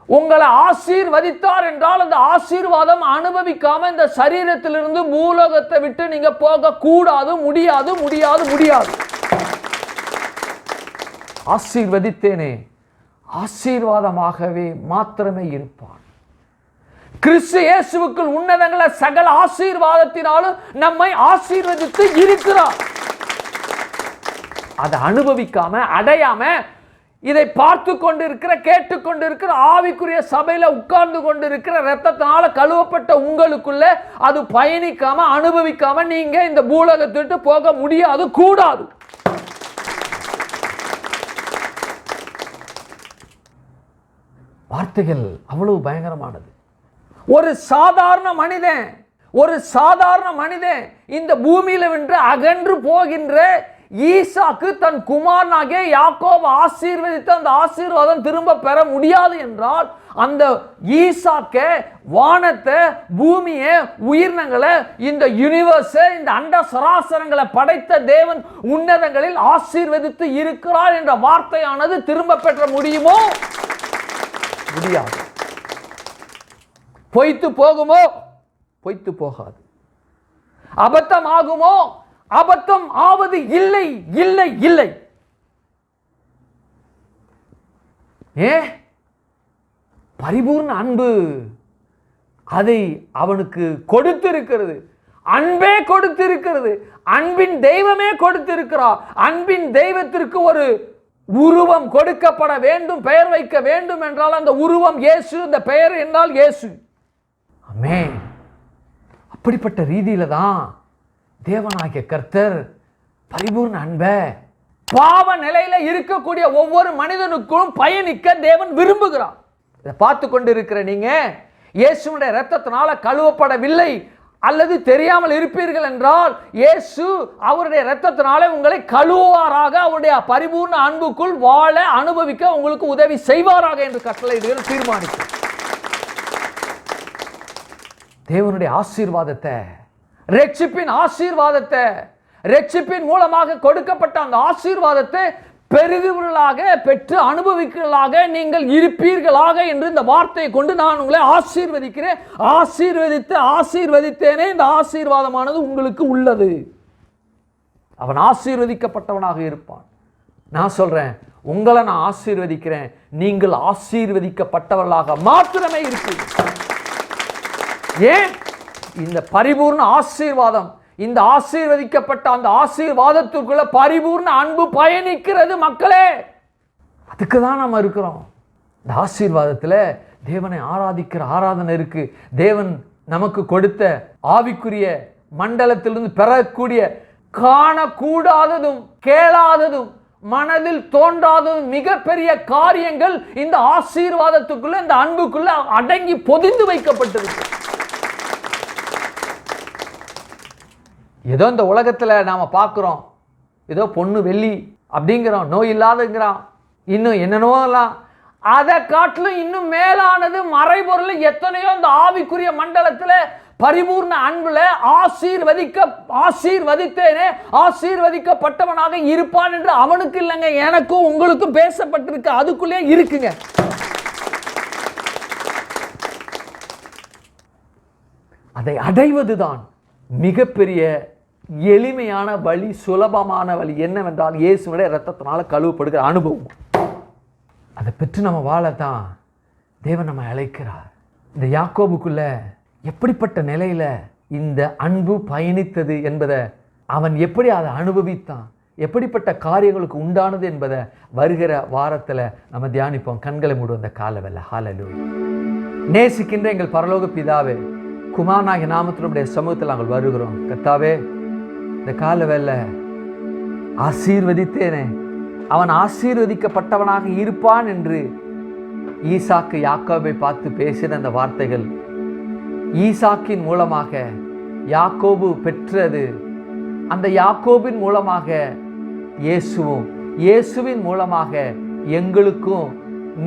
உங்களை ஆசீர்வதித்தார் என்றால் அந்த ஆசீர்வாதம் அனுபவிக்காம இந்த சரீரத்திலிருந்து பூலோகத்தை விட்டு நீங்க போக கூடாது, முடியாது முடியாது முடியாது. ஆசீர்வதித்தேனே ஆசீர்வாதமாகவே மாத்திரமே இருப்பான். கிறிஸ்து இயேசுவுக்குள் உன்னதங்கள சகல ஆசீர்வாதத்தினாலும் நம்மை ஆசீர்வதித்து இருக்கிறார். அதை அனுபவிக்காம அடையாம இதை பார்த்து கொண்டிருக்கிற கேட்டுக்கொண்டிருக்கிற ஆவிக்குரிய சபையில உட்கார்ந்து கொண்டிருக்கிற இரத்தத்தினால கழுவப்பட்ட உங்களுக்குள்ள அது பயணிக்காம அனுபவிக்காம நீங்க இந்த பூலோகத்தை விட்டு போக முடியாது, கூடாது. வார்த்தைகள் அவ்வளவு பயங்கரமானது. ஒரு சாதாரண மனிதன் இந்த பூமியில வென்று அகன்று போகின்ற ஈசாக்கு தன் குமாரனாகிய யாக்கோபு ஆசீர்வதித்த அந்த ஆசீர்வாதம் திரும்ப பெற முடியாது என்றால், அந்த ஈசாக்க வானத்தை, பூமியை, உயிரினங்களை, இந்த யூனிவர்ஸ், இந்த அண்ட சராசரங்களை படைத்த தேவன் உன்னதங்களில் ஆசீர்வதித்து இருக்கிறார் என்ற வார்த்தையானது திரும்ப பெற்ற முடியுமோ? முடியாது. பொய்த்து போகுமோ? பொய்த்து போகாது. அபத்தம் ஆகுமோ? அபத்தம் ஆவது இல்லை, இல்லை, இல்லை. பரிபூர்ண அன்பு அதை அவனுக்கு கொடுத்திருக்கிறது. அன்பே கொடுத்திருக்கிறது. அன்பின் தெய்வமே கொடுத்திருக்கிறார். அன்பின் தெய்வத்திற்கு ஒரு உருவம் கொடுக்கப்பட வேண்டும், பெயர் வைக்க வேண்டும் என்றால் அந்த உருவம் இயேசு, இந்த பெயர் என்றால் இயேசு. ஆமென். அப்படிப்பட்ட ரீதியில தான் தேவனாகிய கர்த்தர் பரிபூர்ண அன்பை பாவ நிலையில இருக்கக்கூடிய ஒவ்வொரு மனிதனுக்கும் பயணிக்க தேவன் விரும்புகிறார். இதை பார்த்து கொண்டு இருக்கிற நீங்க இயேசுடைய இரத்தத்தினால கழுவப்படவில்லை அல்லது தெரியாமல் இருப்பீர்கள் என்றால், இயேசு அவருடைய இரத்தத்தினாலே உங்களை கழுவுவாராக, அவருடைய பரிபூர்ண அன்புக்குள் வாழ அனுபவிக்க உங்களுக்கு உதவி செய்வாராக என்று கட்டளையிடுகிற தீர்மானிக்கும். தேவனுடைய ஆசீர்வாதத்தை, ரட்சிப்பின் ஆசீர்வாதத்தை, ரட்சிப்பின் மூலமாக கொடுக்கப்பட்ட அந்த ஆசீர்வாதத்தை பெருகுவர்களாக பெற்று அனுபவிக்கிறீர்களாக நீங்கள் இருப்பீர்களாக என்று இந்த வார்த்தையை கொண்டு நான் உங்களை ஆசீர்வதிக்கிறேன். ஆசீர்வதித்தேனே இந்த ஆசீர்வாதமானது உங்களுக்கு உள்ளது. அவன் ஆசீர்வதிக்கப்பட்டவனாக இருப்பான். நான் சொல்றேன், உங்களை நான் ஆசீர்வதிக்கிறேன். நீங்கள் ஆசீர்வதிக்கப்பட்டவர்களாக மாத்திரமே இருப்பீர்கள். ஏன்? இந்த பரிபூர்ண ஆசீர்வாதம், இந்த ஆசீர்வதிக்கப்பட்ட அந்த ஆசீர்வாதத்துக்குள்ள பரிபூர்ண அன்பு பயணிக்கிறது மக்களே. அதுக்கு தான் நம்ம இருக்கிறோம். இந்த ஆசீர்வாதத்தில் தேவனை ஆராதிக்கிற ஆராதனை இருக்கு. தேவன் நமக்கு கொடுத்த ஆவிக்குரிய மண்டலத்திலிருந்து பெறக்கூடிய காணக்கூடாததும் கேளாததும் மனதில் தோன்றாததும் மிகப்பெரிய காரியங்கள் இந்த ஆசீர்வாதத்துக்குள்ள, இந்த அன்புக்குள்ள அடங்கி பொதிந்து வைக்கப்பட்டிருக்கு. ஏதோ இந்த உலகத்தில் நாம் பார்க்குறோம், ஏதோ பொண்ணு வெள்ளி அப்படிங்கிறோம், நோய் இல்லாதங்கிறோம், இன்னும் என்னென்னவோலாம். அதை காட்டிலும் இன்னும் மேலானது மறைபொருள் எத்தனையோ இந்த ஆவிக்குரிய மண்டலத்தில் பரிபூர்ண அன்புல ஆசீர்வதித்தேனே ஆசீர்வதிக்கப்பட்டவனாக இருப்பான் என்று அவனுக்கு இல்லைங்க, எனக்கும் உங்களுக்கும் பேசப்பட்டிருக்கு. அதுக்குள்ளே இருக்குங்க. அதை அடைவதுதான் மிகப்பெரிய எளிமையான வழி, சுலபமான வழி. என்னவென்றால் இயேசுவுடைய இரத்தத்தினால கழுவப்படுகிற அனுபவம். அதை பெற்று நம்ம வாழத்தான் தேவன் நம்ம அழைக்கிறார். இந்த யாக்கோபுக்குள்ள எப்படிப்பட்ட நிலையில இந்த அன்பு பயணித்தது என்பதை, அவன் எப்படி அதை அனுபவித்தான், எப்படிப்பட்ட காரியங்களுக்கு உண்டானது என்பதை வருகிற வாரத்தில் நம்ம தியானிப்போம். கண்களை மூடுவோம் இந்த காலவெல்ல. ஹல்லேலூயா. நேசிக்கின்ற எங்கள் பரலோக பிதாவே, குமாரனாகிய நாமத்தினுடைய சமூகத்தில் நாங்கள் வருகிறோம். கர்த்தாவே, இந்த காலவேளை ஆசீர்வதித்தேனே, அவன் ஆசீர்வதிக்கப்பட்டவனாக இருப்பான் என்று ஈசாக்கு யாக்கோபை பார்த்து பேசின அந்த வார்த்தைகள், ஈசாக்கின் மூலமாக யாக்கோபு பெற்றது, அந்த யாக்கோபின் மூலமாக இயேசுவும், இயேசுவின் மூலமாக எங்களுக்கும்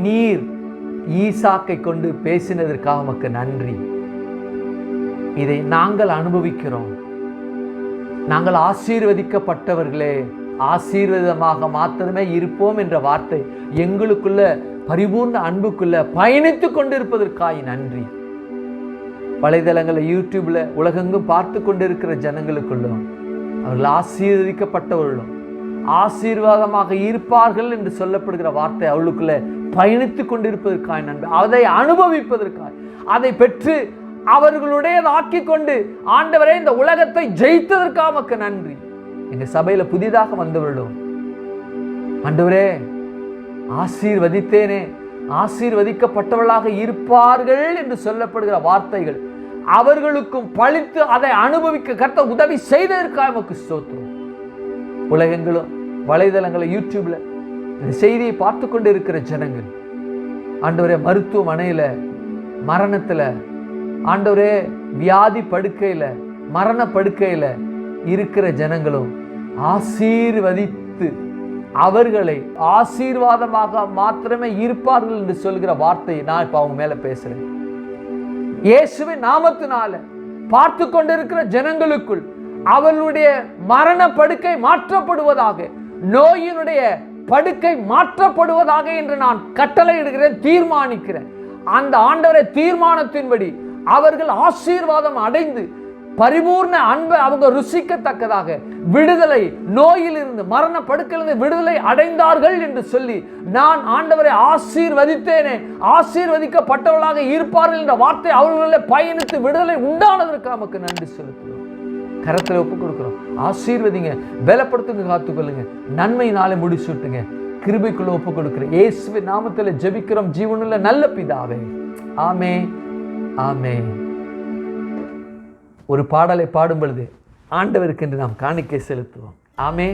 நீர் ஈசாக்கை கொண்டு பேசினதற்காக உமக்கு நன்றி. இதை நாங்கள் அனுபவிக்கிறோம். நாங்கள் ஆசீர்வதிக்கப்பட்டவர்களே, ஆசீர்வாதமாக மாத்திரமே இருப்போம் என்ற வார்த்தை எங்களுக்குள்ள பரிபூர்ண அன்புக்குள்ள பயணித்து கொண்டிருப்பதற்காக நன்றி. வலைதளங்களில், யூடியூப்ல, உலகெங்கும் பார்த்து கொண்டிருக்கிற ஜனங்களுக்குள்ளும் அவர்கள் ஆசீர்வதிக்கப்பட்டவர்களும் ஆசீர்வாதமாக இருப்பார்கள் என்று சொல்லப்படுகிற வார்த்தை அவளுக்குள்ள பயணித்து கொண்டிருப்பதற்காக நன்றி. அதை அனுபவிப்பதற்காக, அதை பெற்று அவர்களுடையதாக்கி கொண்டு ஆண்டவரே இந்த உலகத்தை ஜெயித்ததற்காக நன்றி. எங்க சபையில புதிதாக வந்தவர்களும் ஆண்டவரே ஆசீர்வதித்தேனே ஆசீர்வதிக்கப்பட்டவர்களாக இருப்பார்கள் என்று சொல்லப்படுகிற வார்த்தைகள் அவர்களுக்கும் பழித்து அதை அனுபவிக்க கர்த்தர் உதவி செய்ததற்காக உமக்கு ஸ்தோத்திரம். உலகங்களும் வலைதளங்களை, யூடியூப்ல இந்த செய்தியை பார்த்து கொண்டு இருக்கிற ஜனங்கள் ஆண்டவரே மருத்துவமனையில் மரணத்தில், ஆண்டவரே வியாதி படுக்கையில் மரண படுக்கையில் இருக்கிற ஜனங்களும் ஆசீர்வதித்து அவர்களை ஆசீர்வாதமாக மாத்திரமே இருப்பார்கள் என்று சொல்கிற வார்த்தையை நான் இப்ப அவங்க மேல பேசுறேன். இயேசுவின் நாமத்தினால பார்த்து கொண்டிருக்கிற ஜனங்களுக்குள் அவர்களுடைய மரண படுக்கை மாற்றப்படுவதாக, நோயினுடைய படுக்கை மாற்றப்படுவதாக என்று நான் கட்டளையிடுகிறேன், தீர்மானிக்கிறேன். அந்த ஆண்டவரை தீர்மானத்தின்படி அவர்கள் ஆசீர்வாதம் அடைந்து பரிபூர்ண அன்பை அவங்க ருசிக்கத்தக்கதாக விடுதலை, நோயிலிருந்து மரண படுக்கையிலிருந்து விடுதலை அடைந்தார்கள் என்று சொல்லி நான் ஆண்டவரை ஆசீர்வதித்தேனே, ஆசீர்வதிக்கப்பட்டவர்களாக இருப்பார்கள் என்ற வார்த்தை அவர்களில் பயணித்து விடுதலை உண்டானதற்கு நமக்கு நன்றி செலுத்துகிறோம். கரத்தில் ஒப்புக் கொடுக்கிறோம். ஆசீர்வதிங்க, பலப்படுத்துங்க, காத்துக்கொள்ளுங்க, நன்மையினாலே முடிச்சுட்டுங்க. கிருபைக்குள்ள ஒப்புக் கொடுக்கிறேன். இயேசுவின் நாமத்தில் ஜெபிக்கிறோம் ஜீவனுள்ள நல்ல பிதாவே. ஆமே ஆமே. ஒரு பாடலை பாடும் பொழுது ஆண்டவருக்கு என்று நாம் காணிக்கை செலுத்துவோம். ஆமே.